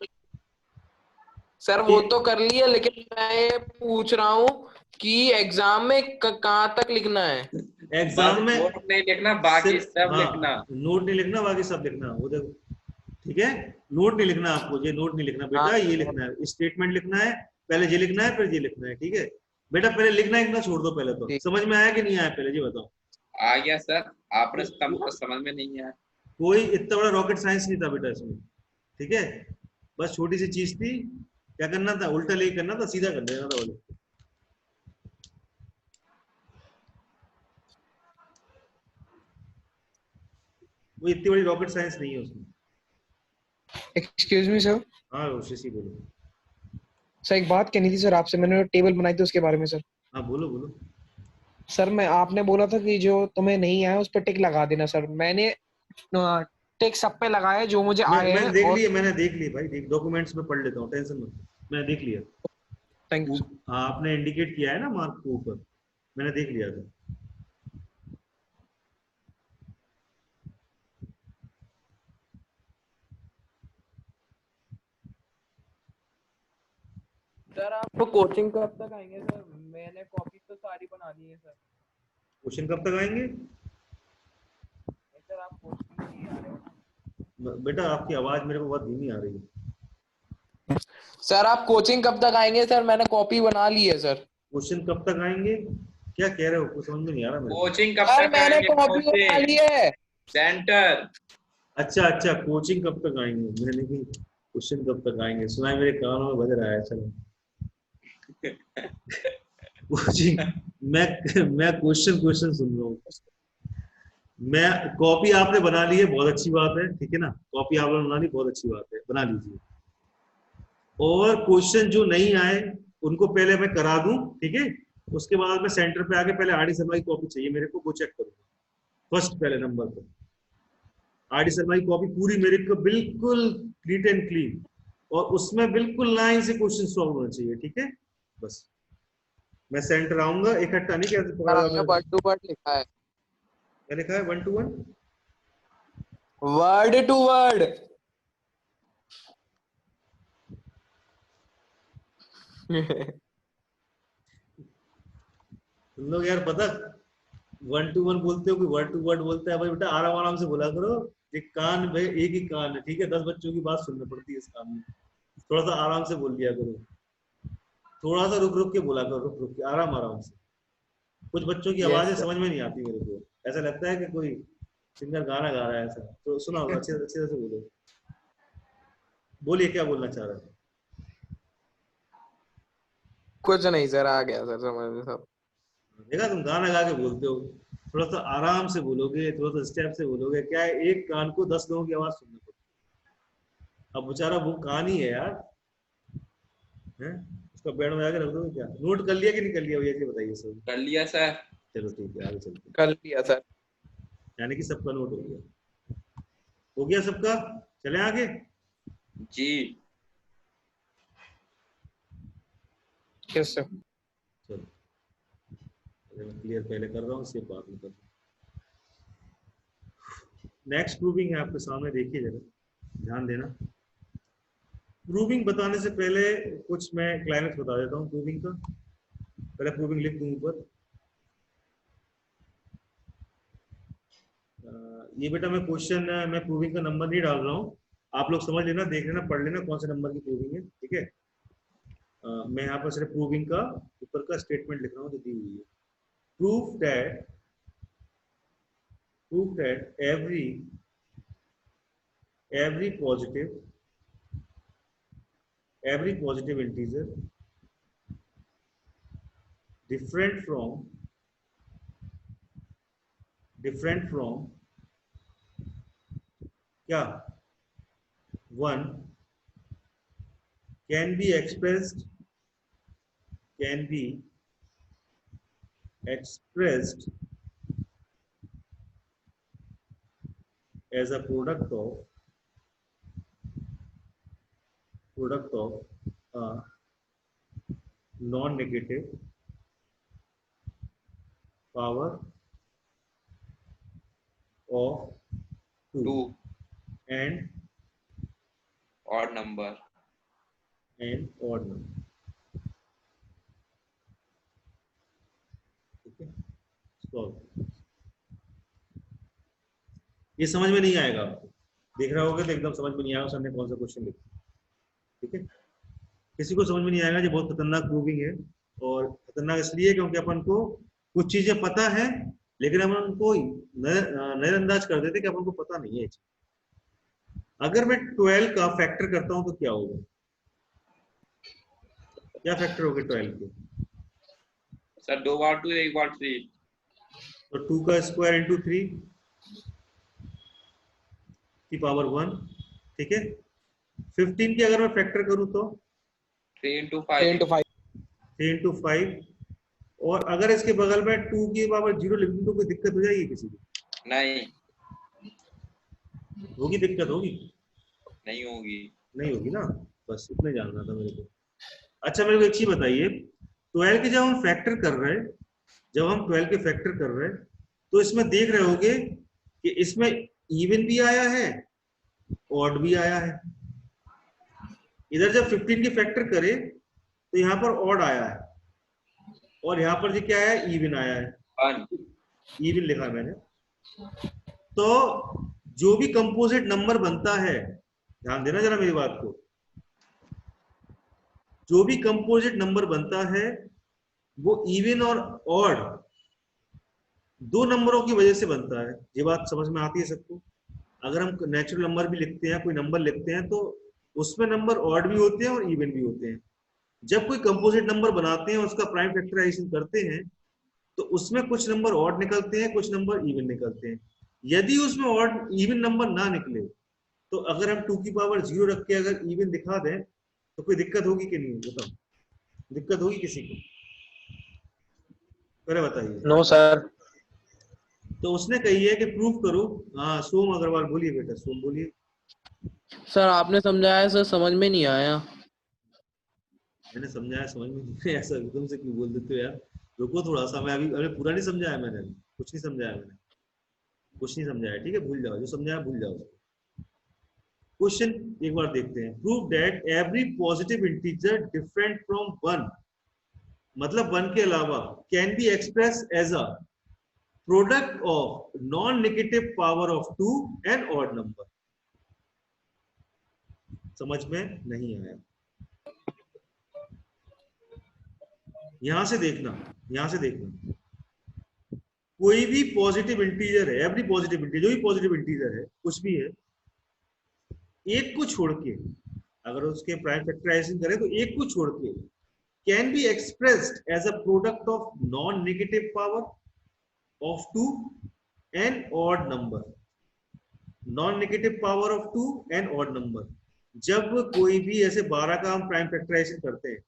सर वो तो कर लिया, लेकिन मैं ये पूछ रहा हूँ कि एग्जाम में कहाँ तक लिखना है? एग्जाम में नोट नहीं लिखना, बाकी सिर्फ सब हाँ, लिखना। नोट नहीं लिखना बाकी सब लिखना, वो देखो ठीक है। नोट नहीं लिखना आपको, ये नोट नहीं लिखना बेटा, हाँ ये लिखना है स्टेटमेंट लिखना है, पहले ये लिखना है फिर ये लिखना है, ठीक है बेटा? पहले लिखना इतना छोड़ दो, पहले तो ठीक। समझ में आया कि नहीं आया पहले ये बताओ। आ गया सर, आपने हमको समझ में नहीं आया। कोई इतना बड़ा रॉकेट साइंस नहीं था बेटा इसमें, ठीक है? बस छोटी सी चीज थी, क्या करना था? उल्टा नहीं करना था, सीधा कर देना था बोले। वो इतनी बड़ी रॉकेट साइंस नहीं है उसमें। Excuse me sir. हाँ शशि बोलो। सर एक बात कहनी थी सर आपसे, मैंने टेबल बनाई थी उसके बारे में सर। हाँ बोलो बोलो। सर मैं आपने बोला था कि जो तुम्हें नहीं आया उस पर टिक लगा देना सर, मैंने टिक सब पे लगाया जो मुझे आए मैंने हैं। देख और लिया, मैंने देख लिया भाई, देख डॉक्यूमेंट्स में पढ़ लेता हूँ, टेंशन मत, मैंने देख लिया। Thank you. हाँ आपने इंडिकेट किया है ना मार्क के ऊपर, मैंने देख लिया था। सर आप कोचिंग कब तक आएंगे सर? मैंने कॉपी तो सारी बना ली है सर। क्वेश्चन कब तक आएंगे? सर आप कोचिंग नहीं आ रहे हो? बेटा आपकी आवाज मेरे को बहुत धीमी आ रही है। सर आप कोचिंग कब तक आएंगे सर? मैंने कॉपी बना ली है सर। क्वेश्चन कब तक आएंगे? क्या कह रहे हो, कुछ समझ में नहीं आ रहा मेरे को। कोचिंग कब सर तक मैंने आएंगे? कॉपी बना ली है। सेंटर। अच्छा अच्छा, कोचिंग कब तक आएंगे, मैंने कहा क्वेश्चन कब तक आएंगे, सुना मेरे कानों में बज रहा है। चलो कोचिंग, मैं क्वेश्चन सुन रहा हूँ। मैं कॉपी आपने बना ली है, बहुत अच्छी बात है, ठीक है ना? कॉपी आपने बना ली, बहुत अच्छी बात है, बना लीजिए। और क्वेश्चन जो नहीं आए उनको पहले मैं करा दूं, ठीक है? उसके बाद मैं सेंटर पे आके पहले आरडी शर्मा की कॉपी चाहिए मेरे को, वो चेक करूंगा फर्स्ट पहले नंबर पर। आरडी शर्मा की कॉपी पूरी मेरे को बिल्कुल नीट एंड क्लीन, और उसमें बिल्कुल लाइन से क्वेश्चन सॉल्व होना चाहिए, ठीक है? बस मैं सेंटर आऊंगा, इकट्ठा नहीं कैसे सर पकड़ा हमने मैंने। वर्ड टू वर्ड लिखा है। क्या लिखा है? 1 to 1 वर्ड टू वर्ड। तुम लोग यार पता 1 to 1 बोलते हो कि वर्ड टू वर्ड बोलते हैं? भाई बेटा आराम आराम से बोला करो, एक कान भाई, एक ही कान है, ठीक है? 10 बच्चों की बात सुननी पड़ती है इस कान में, थोड़ा सा आराम से बोल लिया करो, थोड़ा सा रुक रुक के बोला करो, रुक रुक के आराम आराम से। कुछ बच्चों की आवाजें समझ में नहीं आती मेरे को, ऐसा लगता है कि कोई सिंगर गाना गा रहा है ऐसा, तो सुना होगा, अच्छे अच्छे से बोलो। बोलिए क्या बोलना चाह रहे हैं? कुछ नहीं सर, आ गया सर समझ में सब। देखा, तुम गाना गा के बोलते हो, थोड़ा सा आराम से बोलोगे, थोड़ा सा स्टेप से बोलोगे, क्या है एक कान को 10 लोगों की आवाज सुननी पड़ती है। अब बेचारा वो कान ही है यार, है? उसका बैंड बजा के रख दो क्या? नोट कर लिया कि नहीं कर लिया भैया, ये बताइए सब। कर लिया सर। चलो ठीक है, आगे चलते हैं। कर लिया सर। यानी कि सबका नोट हो गया सबका। चले आगे। जी। Yes sir. चलो मैं क्लियर पहले कर रहा हूँ, इसके बाद में कर रहा हूँ। नेक्स्ट प्रूविंग है आपके सामने, देखिए जरा ध्यान देना। प्रूविंग बताने से पहले कुछ मैं क्लाइमेक्स बता देता हूँ प्रूविंग का। पहले प्रूविंग लिख दूं ऊपर। ये बेटा मैं क्वेश्चन, मैं प्रूविंग का नंबर नहीं डाल रहा हूँ, आप लोग समझ लेना, देख लेना, पढ़ लेना कौन से नंबर की प्रूविंग है, ठीक है। मैं यहाँ पर सिर्फ प्रूविंग का ऊपर का स्टेटमेंट लिख रहा हूँ जो दी हुई है। Prove that every positive integer different from क्या 1 can be expressed as a product of a non-negative power of 2 and odd number. ठीक है, सॉल्व। ये समझ में नहीं आएगा आपको, देख रहा होगा तो एकदम समझ में नहीं आएगा सर ने कौन सा क्वेश्चन लिखा, ठीक है। किसी को समझ में नहीं आएगा, ये बहुत खतरनाक प्रूविंग है। और खतरनाक इसलिए क्योंकि अपन को कुछ चीजें पता है लेकिन हम उनको नजरअंदाज कर देते कि अपन को पता नहीं है। अगर मैं 12 का फैक्टर करता हूं तो क्या होगा, क्या फैक्टर होगा 12 के? सर 2 बार 2 1 बार 3, तो 2 का स्क्वायर इंटू 3 की पावर 1, ठीक है। 15 की अगर मैं फैक्टर करूं तो 3 into 5 3 into 5, और अगर इसके बगल में 2 की पावर 0 लिख दूं तो कोई दिक्कत हो जाएगी किसी को? नहीं होगी, दिक्कत होगी? नहीं होगी। नहीं होगी ना, बस इतना जानना था मेरे को। अच्छा मेरे को एक चीज बताइए, 12 के जब हम फैक्टर कर रहे हैं, तो इसमें देख रहे होगे कि इसमें इवन भी आया है, ऑड भी आया है। इधर जब 15 की फैक्टर करे तो यहाँ पर ऑड आया है, और यहाँ पर जो क्या है, इवन आया है, इवन लिखा है मैंने। तो जो भी कंपोजिट नंबर बनता है, ध्यान देना जरा मेरी बात को, जो भी कंपोजिट नंबर बनता है वो इवन और ऑड दो नंबरों की वजह से बनता है। ये बात समझ में आती है सबको? अगर हम नेचुरल नंबर भी लिखते हैं, कोई नंबर लिखते हैं, तो उसमें नंबर ऑड भी होते हैं और इवन भी होते हैं। जब कोई कंपोजिट नंबर बनाते हैं, उसका प्राइम फैक्टराइजेशन करते हैं, तो उसमें कुछ नंबर ऑड निकलते हैं, कुछ नंबर इवन निकलते हैं। यदि उसमें ऑड इवन नंबर ना निकले, तो अगर हम 2 की पावर 0 रख के अगर इवन दिखा दें तो कोई दिक्कत होगी कि नहीं? बताओ, दिक्कत होगी किसी को? पहले बताइए। No sir. तो उसने कही है कि प्रूफ करो। हाँ सोम अग्रवाल बोलिए बेटा, सोम बोलिए। सर आपने समझाया सर, समझ में नहीं आया। मैंने समझाया, समझ में नहीं आया? ऐसा एकदम से क्यों बोल देते हो यार? रुको थोड़ा सा, मैं अभी पूरा नहीं समझाया मैंने, कुछ नहीं समझाया मैंने, कुछ नहीं समझाया, ठीक है। भूल जाओ, जो समझाया भूल जाओ। क्वेश्चन एक बार देखते हैं। Prove that every positive integer different from 1, मतलब 1 के अलावा, can be express as a product of non negative power of 2 and odd number. समझ में नहीं आया? यहां से देखना, यहां से देखना, कोई भी पॉजिटिव इंटीजर है, एवरी पॉजिटिव इंटीजर, जो भी पॉजिटिव इंटीजर है, कुछ भी है, एक को छोड़ के अगर उसके प्राइम फैक्टराइजेशन करें तो एक को छोड़ के can be expressed as a product of non negative power of 2 and odd number. Non negative power of 2 and odd number. जब कोई भी ऐसे 12 का हम प्राइम फैक्टराइजेशन करते हैं,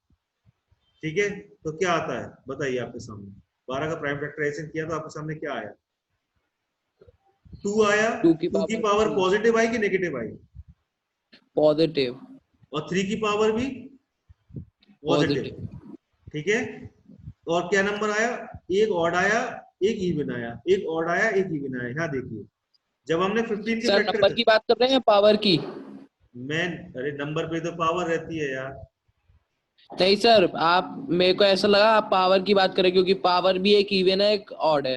ठीक है, तो क्या आता है बताइए आपके सामने? 12 का प्राइम फैक्टराइजेशन किया तो आपके सामने क्या आया? 2 आया। 2 की पावर पॉजिटिव आई कि नेगेटिव आई? पॉजिटिव। और 3 की पावर भी पॉजिटिव, ठीक है। और क्या नंबर आया? एक ऑड आया, एक इवन आया, एक ऑड आया, एक इवन आया। यहाँ देखिए, जब हमने 15 के सर फैक्टर नंबर की बात कर रहे हैं या पावर की? मैं अरे नंबर पे तो पावर रहती है यार। नहीं सर, आप मेरे को ऐसा लगा आप पावर की बात करें, क्योंकि पावर भी एक इवन है एक ऑड है।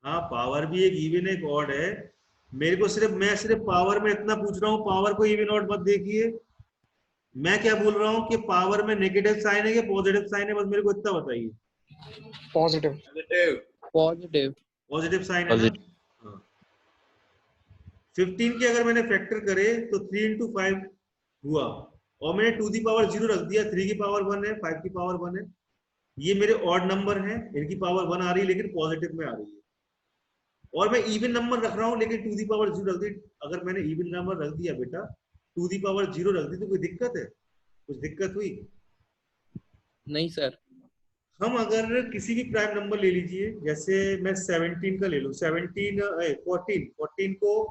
हाँ पावर भी एक इवन एक ऑड है। मेरे को सिर्फ मैं सिर्फ पावर में इतना पूछ रहा हूँ, पावर को इवन ऑड मत देखिए। मैं क्या बोल रहा हूँ कि पावर में नेगेटिव साइन है कि पॉजिटिव साइन है, बस मेरे को इतना बताइए। Positive. Positive. Positive. Positive sign है ना। हाँ 15 के अगर मैंने फैक्टर करे तो 3 into 5 हुआ, और मैंने 2 दी पावर 0 रख दिया। 3 की पावर 1 है, 5 की पावर 1 है। ये मेरे ऑड नंबर हैं, इनकी पावर 1 आ रही है लेकिन पॉजिटिव में आ रही है। और मैं इवन नंबर रख रहा हूँ लेकिन 2 दी पावर 0 रख दी। अगर मैंने इवन नंबर रख दिया बेटा, 2 दी पावर 0 रख दी, तो कोई दिक्कत है? कुछ दिक्कत हुई? नहीं सर। हम अगर किसी भी प्राइम नंबर ले लीजिए, जैसे मैं 17 का ले लूं, 14 को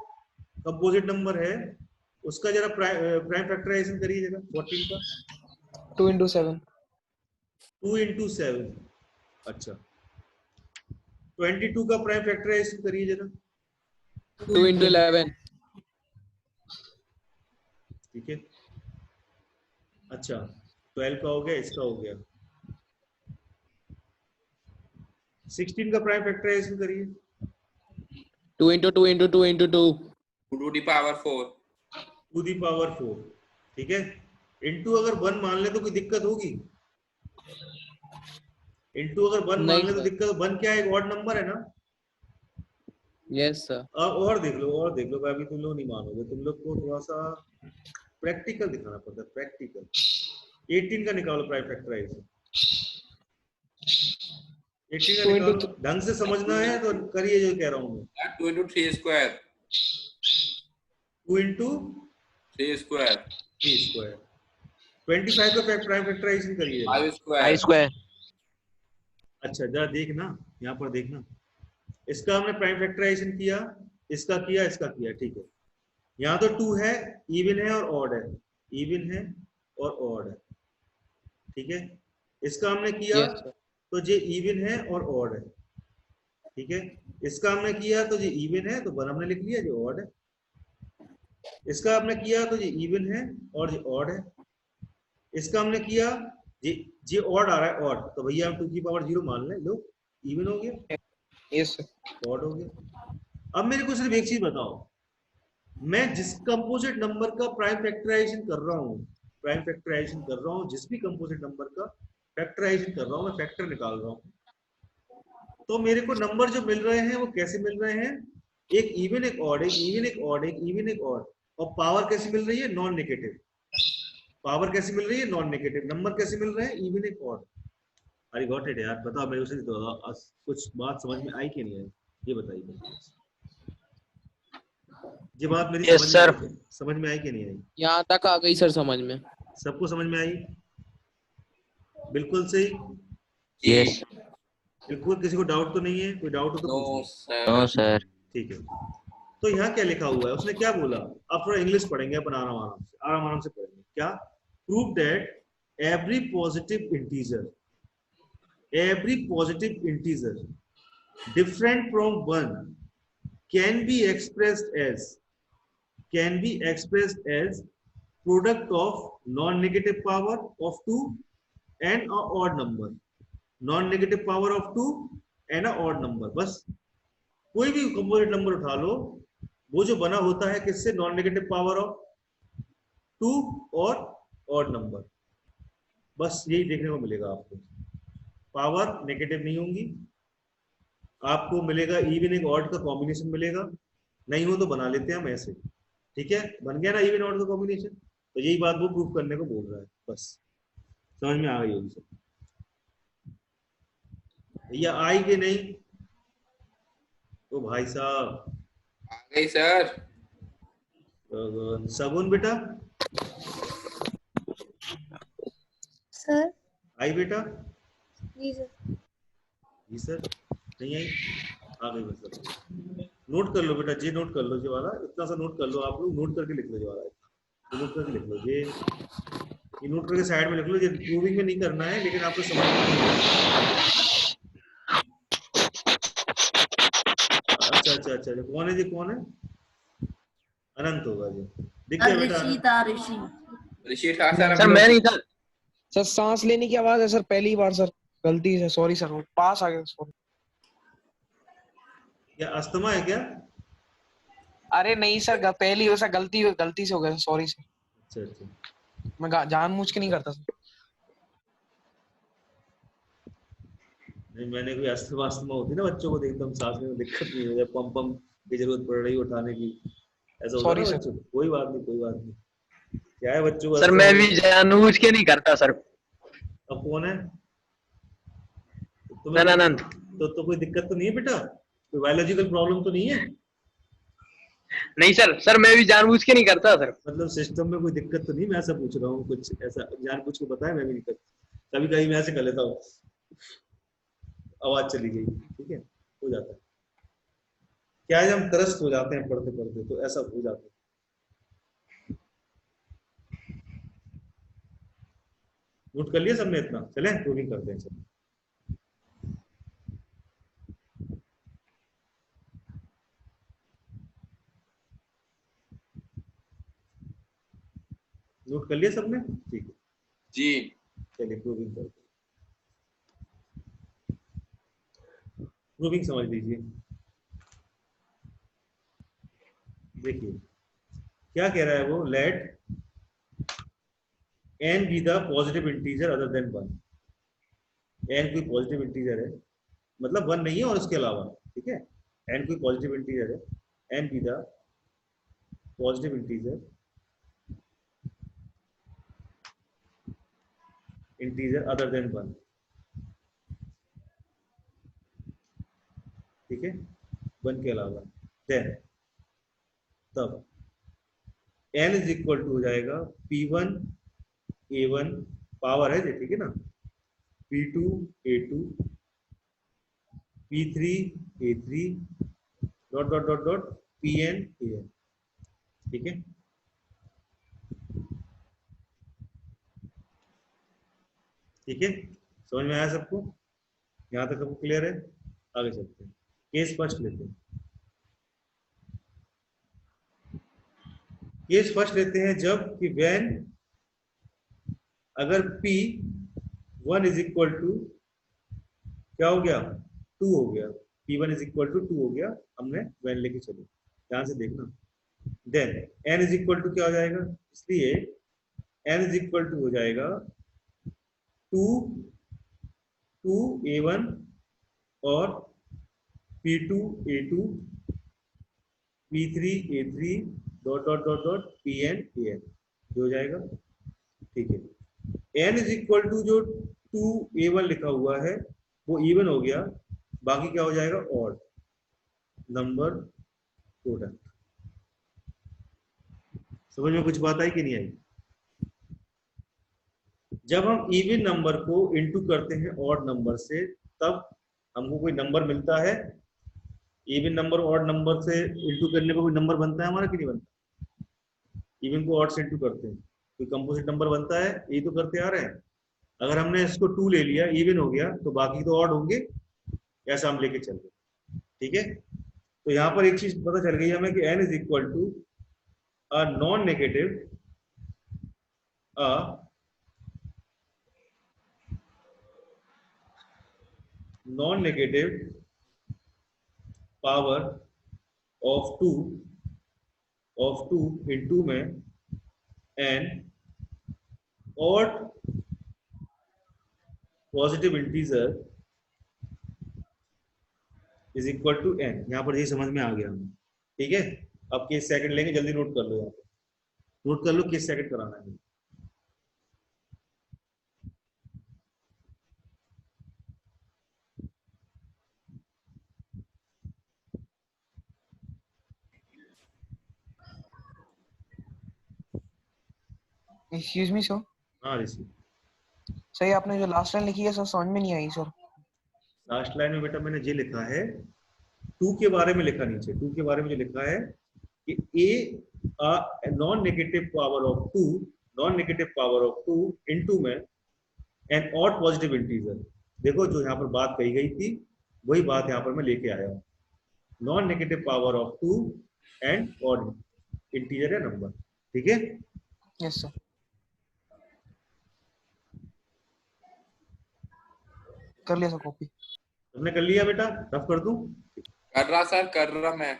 कंपोजिट नंबर है, उसका जरा प्राइम फैक्टराइजेशन करिए जरा 14 का। 2 into 7। 2 into 7। अच्छा 22 का प्राइम फैक्टराइजेशन करिए जरा। 2 into 11। ठीक है। अच्छा 12 का हो गया, इसका हो गया। 16 का प्राइम फैक्टराइजेशन करिए। 2 into 2 into 2 into 2। 2 to the power 4। 2 the power 4। ठीक है। इनटू अगर 1 मान ले तो कोई दिक्कत होगी? इनटू अगर 1 मान ले तो दिक्कत, 1 क्या है? एक ऑड नंबर है ना। Yes sir. अब और देख लो, और देख लो, अभी तुम लोग नहीं मानोगे, तुम लोग को थोड़ा सा प्रैक्टिकल दिखाना पड़ता है, प्रैक्टिकल। 18 का निकालो प्राइम फैक्टराइजेशन। 18 का निकालो, ढंग से समझना है तो करिए जो कह रहा हूँ मैं। 2 into 3 square। 2 into 3 square। 3 square. 25 का प्राइम फैक्टराइजेशन करिए। 5 square। अच्छा जरा देखना, यहाँ पर देखना, इसका हमने प्राइम फैक्टराइजेशन किया, इसका किया, इसका किया। ठीक है। यहाँ तो 2 है, इवन है और ऑड है, इवन है और ऑड है। ठीक है। इसका हमने किया यस सर। तो ये इवन है और ऑड है। ठीक है। इसका हमने किया तो ये इवन है, तो 1 हमने लिख लिया, जो ऑड है। इसका हमने किया तो ये इवन है और ये ऑड है। इसका हमने किया, ये ऑड आ रहा है, ऑड, तो भैया हम 2 की पावर 0 मान लें, लो इवन हो गया। Yes sir. ऑड हो गया। अब मेरे को सिर्फ एक चीज बताओ, मैं जिस कंपोजिट नंबर का प्राइम फैक्टराइजेशन कर रहा हूँ, प्राइम फैक्टराइजेशन कर रहा हूँ, जिस भी कंपोजिट नंबर का फैक्टराइजेशन कर रहा हूँ, मैं फैक्टर निकाल रहा हूँ, तो मेरे को नंबर जो मिल रहे हैं वो कैसे मिल रहे हैं? एक इवन एक ऑड, एक इवन एक ऑड, एक इवन एक ऑड। और पावर कैसी मिल रही है? Non negative. पावर कैसी मिल रही है? Non negative. नंबर कैसे मिल रहे हैं? इवन एक ऑड। अरे गॉट इट यार, बताओ मेरे को तो कुछ बात समझ में आई कि नहीं आई, ये बताइए। ये बात मेरी समझ में आई कि नहीं आई? यहाँ तक आ गई सर समझ में। सबको समझ में आई? बिल्कुल सही। यस। बिल्कुल, किसी को डाउट तो नहीं है? कोई डाउट हो तो नो पूछिए। No sir. ठीक है। तो यहाँ क्या लिखा हुआ है, उसने क्या बोला? अब थोड़ा इंग्लिश पढ़ेंगे अपन, आराम आराम से पढ़ेंगे। क्या? Prove that every positive integer different from 1 can be expressed as product of non-negative power of 2 and a odd number, non-negative power of 2 and a odd number। बस कोई भी कंपोजिट नंबर उठा लो, वो जो बना होता है किससे? नॉन नेगेटिव पावर ऑफ 2 और ऑड नंबर। बस यही देखने को मिलेगा आपको। पावर नेगेटिव नहीं होंगी, आपको मिलेगा इवन एक ऑड का कॉम्बिनेशन मिलेगा। नहीं हो तो बना लेते हैं हम ऐसे। ठीक है, बन गया ना इवन ऑड का कॉम्बिनेशन। तो यही बात वो प्रूफ करने को बोल रहा है। बस समझ में आ गई होगी सब? भैया आई कि नहीं? तो भाई साहब आ गई सर। सगुन बेटा सर। आई बेटा? जी सर। जी सर नहीं आई? आ गई मतलब। नोट कर लो बेटा, जी नोट कर लो, जी वाला इतना सा नोट कर लो। आप लोग नोट करके लिख लो, जी वाला नोट करके लिख लो। ये नोट करके साइड में लिख लो। ये प्रूविंग में नहीं करना है, लेकिन आपको समझ में। अच्छा अच्छा अच्छा अच्छा, कौन है जी, कौन है? अनंत होगा जी, दिख गया बेटा? ऋषि था, ऋषि। ऋषि था सर। सर मैं नहीं था। सर सांस लेने की आवाज है सर, पहली बार सर, गलती से, सॉरी सर, पास आ गया सर। क्या अस्थमा है क्या? अरे नहीं सर, पहली वैसा गलती से हो गया, सॉरी सर। अच्छा अच्छा, मैं जानबूझ के नहीं करता सर। नहीं मैंने कोई अस्थमा अस्थमा होती ना बच्चों को, एकदम सांस में दिक्कत नहीं हो जाए, पंप पंप की जरूरत पड़ रही उठाने की, ऐसा होता है सॉरी ना सर। बच्चों को। कोई बात नहीं, कोई बात नहीं, क्या है बच्चों को सर अस्थमा मैं हो। भी जानबूझ के नहीं करता सर। अब कौन है तुम्हें? ननानंद। तो कोई दिक्कत तो नहीं है बेटा, कोई बायोलॉजिकल प्रॉब्लम तो नहीं है? नहीं सर, सर मैं भी जानबूझ के नहीं करता सर। मतलब सिस्टम में कोई दिक्कत तो नहीं, मैं ऐसा पूछ रहा हूँ, कुछ ऐसा जानबूझ के बताया मैं भी नहीं करता, कभी कभी मैं ऐसे कर लेता हूँ, आवाज चली गई, ठीक है, हो जाता है। क्या है, हम त्रस्त हो जाते हैं पढ़ते पढ़ते, तो ऐसा हो जाता है। नोट कर लिया सबने इतना? चले प्रूविंग करते हैं, चलो। नोट कर लिया सबने? ठीक है जी। चलिए प्रूविंग करते हैं। प्रूविंग समझ लीजिए। देखिए क्या कह रहा है वो, late n be the positive integer other than 1। n कोई पॉजिटिव इंटीजर है, मतलब 1 नहीं है और उसके अलावा, ठीक है, n कोई पॉजिटिव इंटीजर है, n be the positive integer other than 1, ठीक है, 1 के अलावा, देन तब n इज इक्वल टू हो जाएगा p1 a1 पावर है, ठीक है ना, p2 a2 p3 a3 dot dot dot dot pn an, ठीक है। ठीक है, समझ में आया सबको? यहाँ तक सबको क्लियर है? आगे चलते हैं, केस फर्स्ट लेते हैं। केस फर्स्ट लेते हैं जब कि व्हेन, अगर p1 इज इक्वल टू क्या हो गया, 2 हो गया, p1 इज इक्वल टू 2 हो गया, हमने व्हेन लेके चलो, ध्यान से देखना। Then n is equal to क्या हो जाएगा, इसलिए n इज इक्वल टू हो जाएगा 2 a1 और p2 a2 p3 a3 dot dot dot dot pn an हो जाएगा, ठीक है। n इज इक्वल टू जो 2 a1 लिखा हुआ है वो इवन हो गया, बाकी क्या हो जाएगा, ऑड नंबर प्रोडक्ट। समझ में कुछ बात आई कि नहीं आई? जब हम इवन नंबर को इनटू करते हैं ऑड नंबर से, तब हमको कोई नंबर मिलता है। इवन नंबर ऑड नंबर से इनटू करने पर कोई नंबर बनता है हमारा कि नहीं बनता? इवन को ऑड से इनटू करते हैं, कोई कंपोजिट नंबर बनता है, यही तो करते आ रहे हैं। अगर हमने इसको 2 ले लिया, इवन हो गया, तो बाकी तो ऑड होंगे, ऐसा हम लेके चल रहे, ठीक है। तो यहाँ पर एक चीज पता चल गई हमें कि n is equal to a non negative power of 2 into में n odd positive integer is equal to n। यहाँ पर ये समझ में आ गया हमें, ठीक है। अब केस सेकंड लेंगे, जल्दी नोट कर लो, यहाँ पे नोट कर लो, केस सेकंड कराना है। Excuse me sir. हाँ ऋषि, सही, आपने जो लास्ट लाइन लिखी है सर समझ में नहीं आई सर। लास्ट लाइन में बेटा मैंने ये लिखा है, 2 के बारे में लिखा, नीचे 2 के बारे में जो लिखा है कि a non negative power of 2 into में एन ऑड पॉजिटिव इंटीजर। देखो जो यहाँ पर बात कही गई थी वही बात यहाँ पर मैं लेके आया हूँ, non negative power of 2 and odd integer या नंबर। ठीक है, यस सर। कर लिया सर कॉपी। तुमने कर लिया बेटा? रफ कर दूं? कर रहा सर, कर रहा मैं।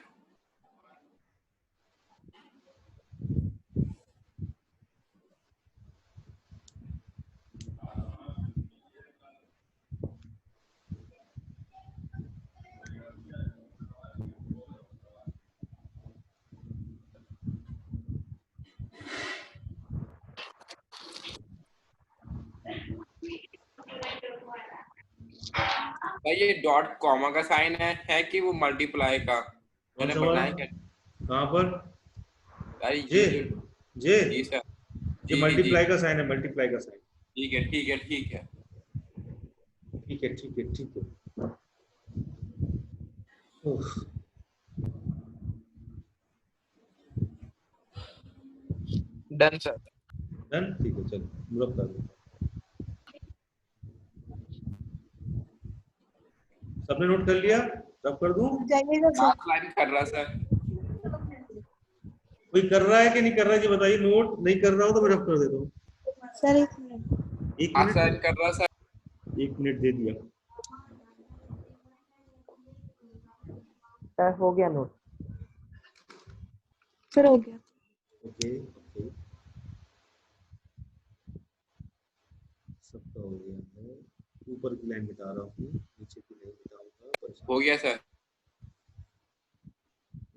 भाई ये डॉट कॉमा का साइन है कि वो मल्टीप्लाई का? कौन मैंने सा पढ़ा वाला? है क्या? कहाँ पर? भाई जे ये जे जी सर, ये जी मल्टीप्लाई का साइन है, मल्टीप्लाई का साइन। ठीक है ठीक है ठीक है। ठीक है ठीक है ठीक है। उफ, डन सर। डन। ठीक है, चलो रफ कर दो। सबने नोट कर लिया? रफ कर दूं? जाइएगा सर। लास्ट लाइन कर रहा सर। कोई कर रहा है कि नहीं कर रहा है जी बताइए। नोट नहीं कर रहा हो तो मैं रफ कर देता हूँ। सर एक मिनट। एक लास्ट लाइन मिनट, कर रहा सर। 1 मिनट दे दिया। सर हो गया नोट। सर हो गया। ओके ओके, सबका हो गया है। ऊपर की लाइन मिटा रहा हूँ, नीचे की नहीं मिटाऊंगा। हो गया सर।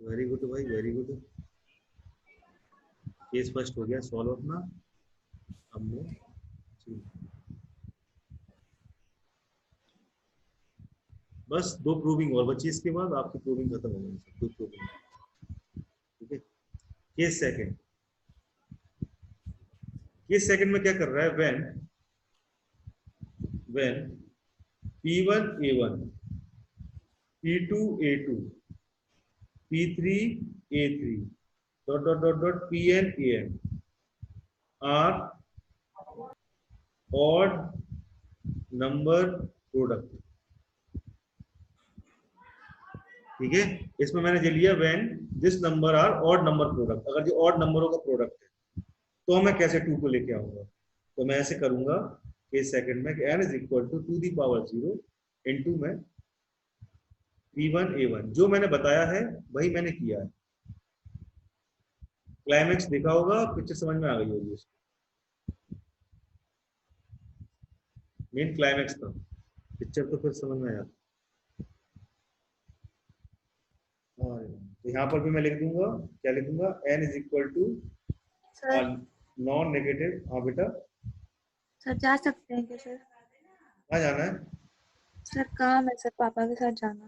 वेरी गुड भाई, वेरी गुड। केस फर्स्ट हो गया सॉल्व अपना। हमने बस 2 प्रूविंग और बची, इसके बाद आपकी प्रूविंग खत्म हो गई। कोई प्रूविंग नहीं। ठीक है, केस सेकंड। केस सेकंड में क्या कर रहा है? When P1 A1 P2 A2 P3 A3 dot dot dot dot Pn An are odd number product। ठीक है, इसमें मैंने जो लिया when this number are odd number product. अगर जो ऑड नंबरों का प्रोडक्ट है तो मैं कैसे 2 को लेके आऊंगा? तो मैं ऐसे करूंगा केस सेकंड में n is equal to 2 the power 0 into में P1 A1। जो मैंने बताया है वही मैंने किया है। क्लाइमेक्स देखा होगा, पिक्चर समझ में आ गई होगी। मेन क्लाइमेक्स था, पिक्चर तो फिर समझ में आया। तो यहाँ पर भी मैं लिख दूंगा, क्या लिखूंगा? n is equal to sir non negative. हाँ बेटा, सर जा सकते हैं क्या सर? कहाँ जाना है सर काम है सर, पापा के साथ जाना।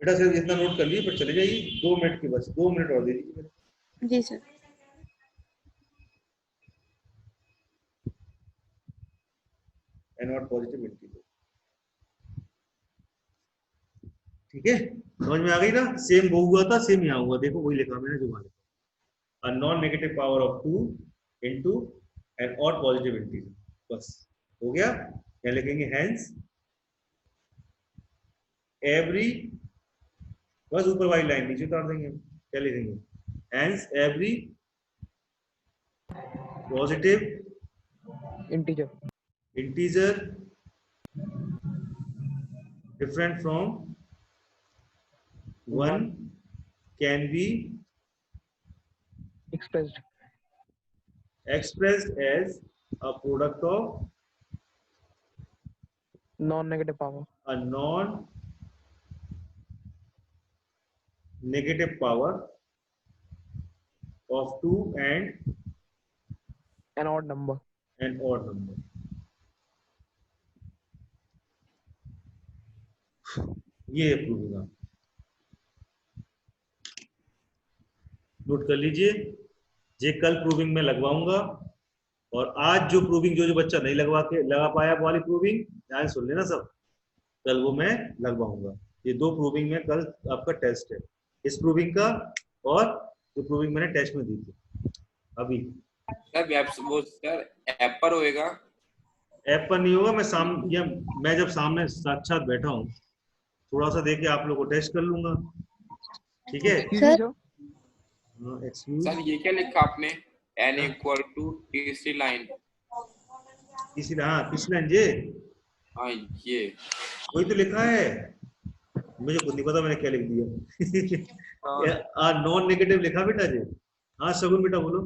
बेटा? सिर्फ इतना नोट कर लिए पर चले जाइए। 2 मिनट के, बस 2 मिनट और दे दीजिए। जी sir. n not positive integer. ठीक है, समझ में आ गई ना? सेम वो हुआ था, सेम यहाँ हुआ। देखो वही लिखा मैंने जो वहां लिखा। A non negative power of 2 into an odd positive integer। बस हो गया। क्या लिखेंगे? hence every, बस ऊपर वाली लाइन नीचे उतार देंगे। क्या लिखेंगे? hence every positive integer different from 1 can be expressed as a product of non-negative power a non-negative power of 2 and an odd number। an odd number। ये प्रूविंग आप नोट कर लीजिए। ये कल प्रूविंग में लगवाऊंगा। और आज जो प्रूविंग जो बच्चा नहीं लगा पाया वाली प्रूविंग, ध्यान सुन लेना सब, कल वो मैं लगवाऊंगा। ये 2 प्रूविंग में कल आपका टेस्ट है, इस प्रूविंग का और जो प्रूविंग मैंने टेस्ट में दी थी अभी। सर वो सर ऐप पर होएगा? ऐप पर नहीं होगा। मैं जब सामने साक्षात बैठा हूँ, थोड़ा सा देके आप लोग को टेस्ट कर लूंगा। ठीक है? सर एक्सक्यूज सर ये क्या लिखा आपने n इक्वल टू तीसरी लाइन? किसी हाँ किसी लाइन जे हाँ ये वही तो लिखा है, मुझे खुद नहीं पता मैंने क्या लिख दिया। नॉन नेगेटिव लिखा बेटा जी। हाँ शगुन बेटा बोलो।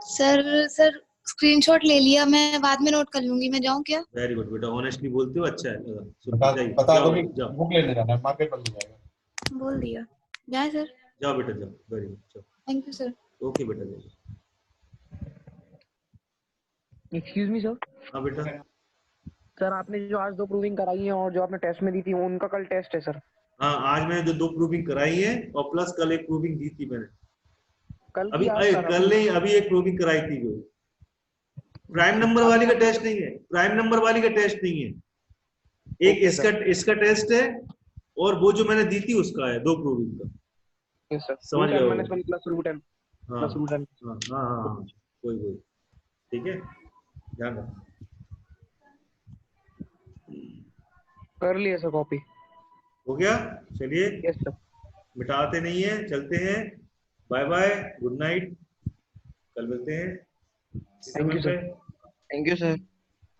सर स्क्रीनशॉट ले लिया, मैं बाद में नोट कर लूंगी। मैं जाऊं क्या? वेरी गुड बेटा, ऑनेस्टली बोलते हो, अच्छा है। बता दो कि बुक लेने जाना है, मार्केट बंद हो जाएगा। बोल दिया। जाए सर? जाओ बेटा जाओ, वेरी गुड, जाओ। Thank you sir. ओके बेटा जाओ। Excuse me sir. हाँ बेटा। सर आपने जो आज 2 प्रूविंग कराई है और जो आपने टेस्ट में दी थी उनका कल टेस्ट है सर। हाँ आज मैंने जो 2 प्रूविंग कराई है और प्लस कल एक प्रूविंग दी थी मैंने। कल अभी की आज सर कल नहीं, अभी एक प्रूविंग कराई थी जो प्राइम नंबर वाली का टेस्ट नहीं है, प्राइम नंबर वाली का टेस्ट नहीं है। एक इसका टेस्ट है और वो जो मैंने दी थी उसका है, 2 प्रूविंग का। Yes sir. समझ गए? -1 प्लस रूट n हाँ प्लस रूट n। हाँ कोई ठीक है, ध्यान रखो। कर लिया सर कॉपी। हो गया? चलिए यस सर। मिटाते नहीं है, चलते हैं। बाय बाय, गुड नाइट, कल मिलते हैं। Thank you sir. Thank you sir.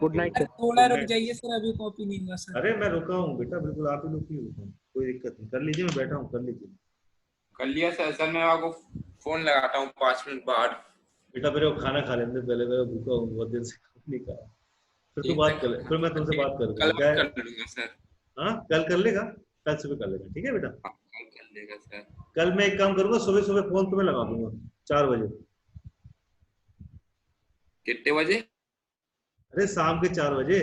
Good night sir. थोड़ा रुक जाइए सर, अभी कॉपी नहीं हुआ सर। अरे मैं रुका हूँ बेटा, बिल्कुल आप ही लोग क्यों रुका हूँ, कोई दिक्कत नहीं, कर लीजिए, मैं बैठा हूँ, कर लीजिए। कर लिया सर। सर मैं आपको फोन लगाता हूँ 5 मिनट बाद। बेटा मेरे को खाना खा लेने दे पहले, मैं भूखा हूँ बहुत दिन से, नहीं खाया। फिर तू बात कर ले, फिर मैं तुमसे बात करूंगा। कल क्या कर लूंगा सर। हाँ कल कर लेगा, कल सुबह कर लेगा, ठीक है बेटा? कल कर लेगा सर। कल मैं एक काम करूंगा, सुबह सुबह फोन तुम्हें लगा दूंगा 4 बजे। कितने बजे? अरे शाम के 4 बजे।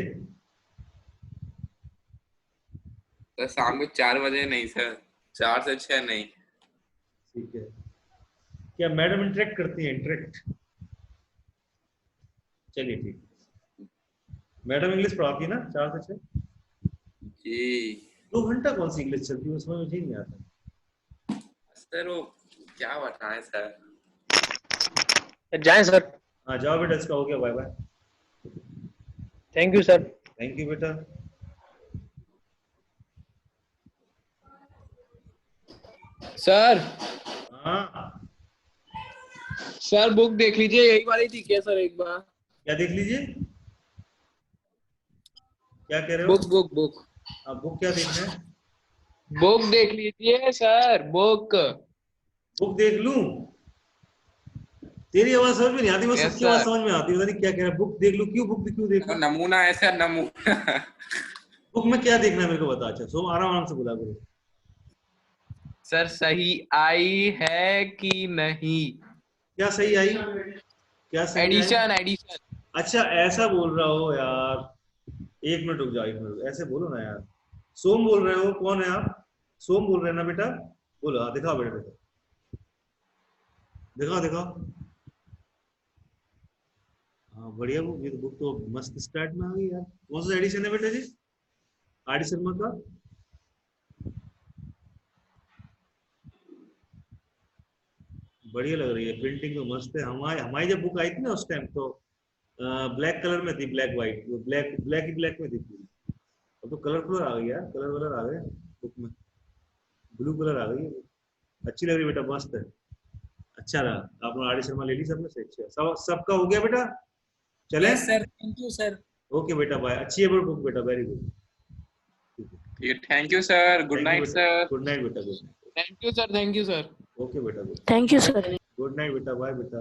सर शाम को 4 बजे नहीं सर, 4 से 6 नहीं। ठीक है। क्या मैडम इंटरेक्ट करती है? इंटरेक्ट, चलिए ठीक है। मैडम इंग्लिश पढ़ाती है ना 4 से 6? जी। 2 घंटा कौन सी इंग्लिश चलती है उसमें, मुझे नहीं आता सर वो क्या बताएं सर। जाएं सर। हाँ जाओ बेटा, इसका हो गया, bye bye. Thank you sir. Thank you बेटा। सर हाँ सर बुक देख लीजिए, यही वाली थी क्या सर? एक बार क्या देख लीजिए, क्या कह रहे हो? बुक हाँ बुक क्या देखना है? बुक देख लीजिए सर, बुक देख लूं? तेरी आवाज समझ में नहीं आती, मैं Yes, सबकी आवाज sir. समझ में आती है, पता नहीं क्या कह रहा है। बुक देख लूं? क्यों बुक क्यों देखूं? नमूना है सर, नमूना। बुक में क्या देखना है मेरे को बता। अच्छा सो आराम से बुला करो। सर सही आई है कि नहीं? क्या सही आई? क्या सही आई? एडिशन। अच्छा ऐसा बोल रहा हो यार, 1 मिनट रुक जाओ, 1 मिनट ऐसे बोलो ना यार। सोम बोल रहे हो? कौन है आप? सोम बोल रहे हैं ना बेटा? बोलो। हाँ दिखाओ बेटा, दिखाओ। हाँ बढ़िया बुक, ये बुक तो मस्त स्टार्ट में आ गई यार। कौन सा एडिशन है बेटा जी? आर.डी. शर्मा का? बढ़िया लग रही है, प्रिंटिंग तो मस्त है। हमारी जब बुक आई थी ना उस टाइम तो ब्लैक कलर में थी, ब्लैक व्हाइट, ब्लैक में थी पूरी। अब तो कलर आ गई यार, कलर आ गए बुक में, ब्लू कलर आ गई है। अच्छी लग रही बेटा, मस्त है, अच्छा रहा। आपने आर.डी. शर्मा ले ली सबने से? अच्छा सबका हो गया बेटा, चले? Yes sir, thank you sir. Okay बेटा बाय। अच्छी है बुक बेटा, very good. Thank you sir, good night sir. Good night बेटा, good night. Thank you sir. Okay बेटा, thank you sir. Good night बेटा, बाय बेटा।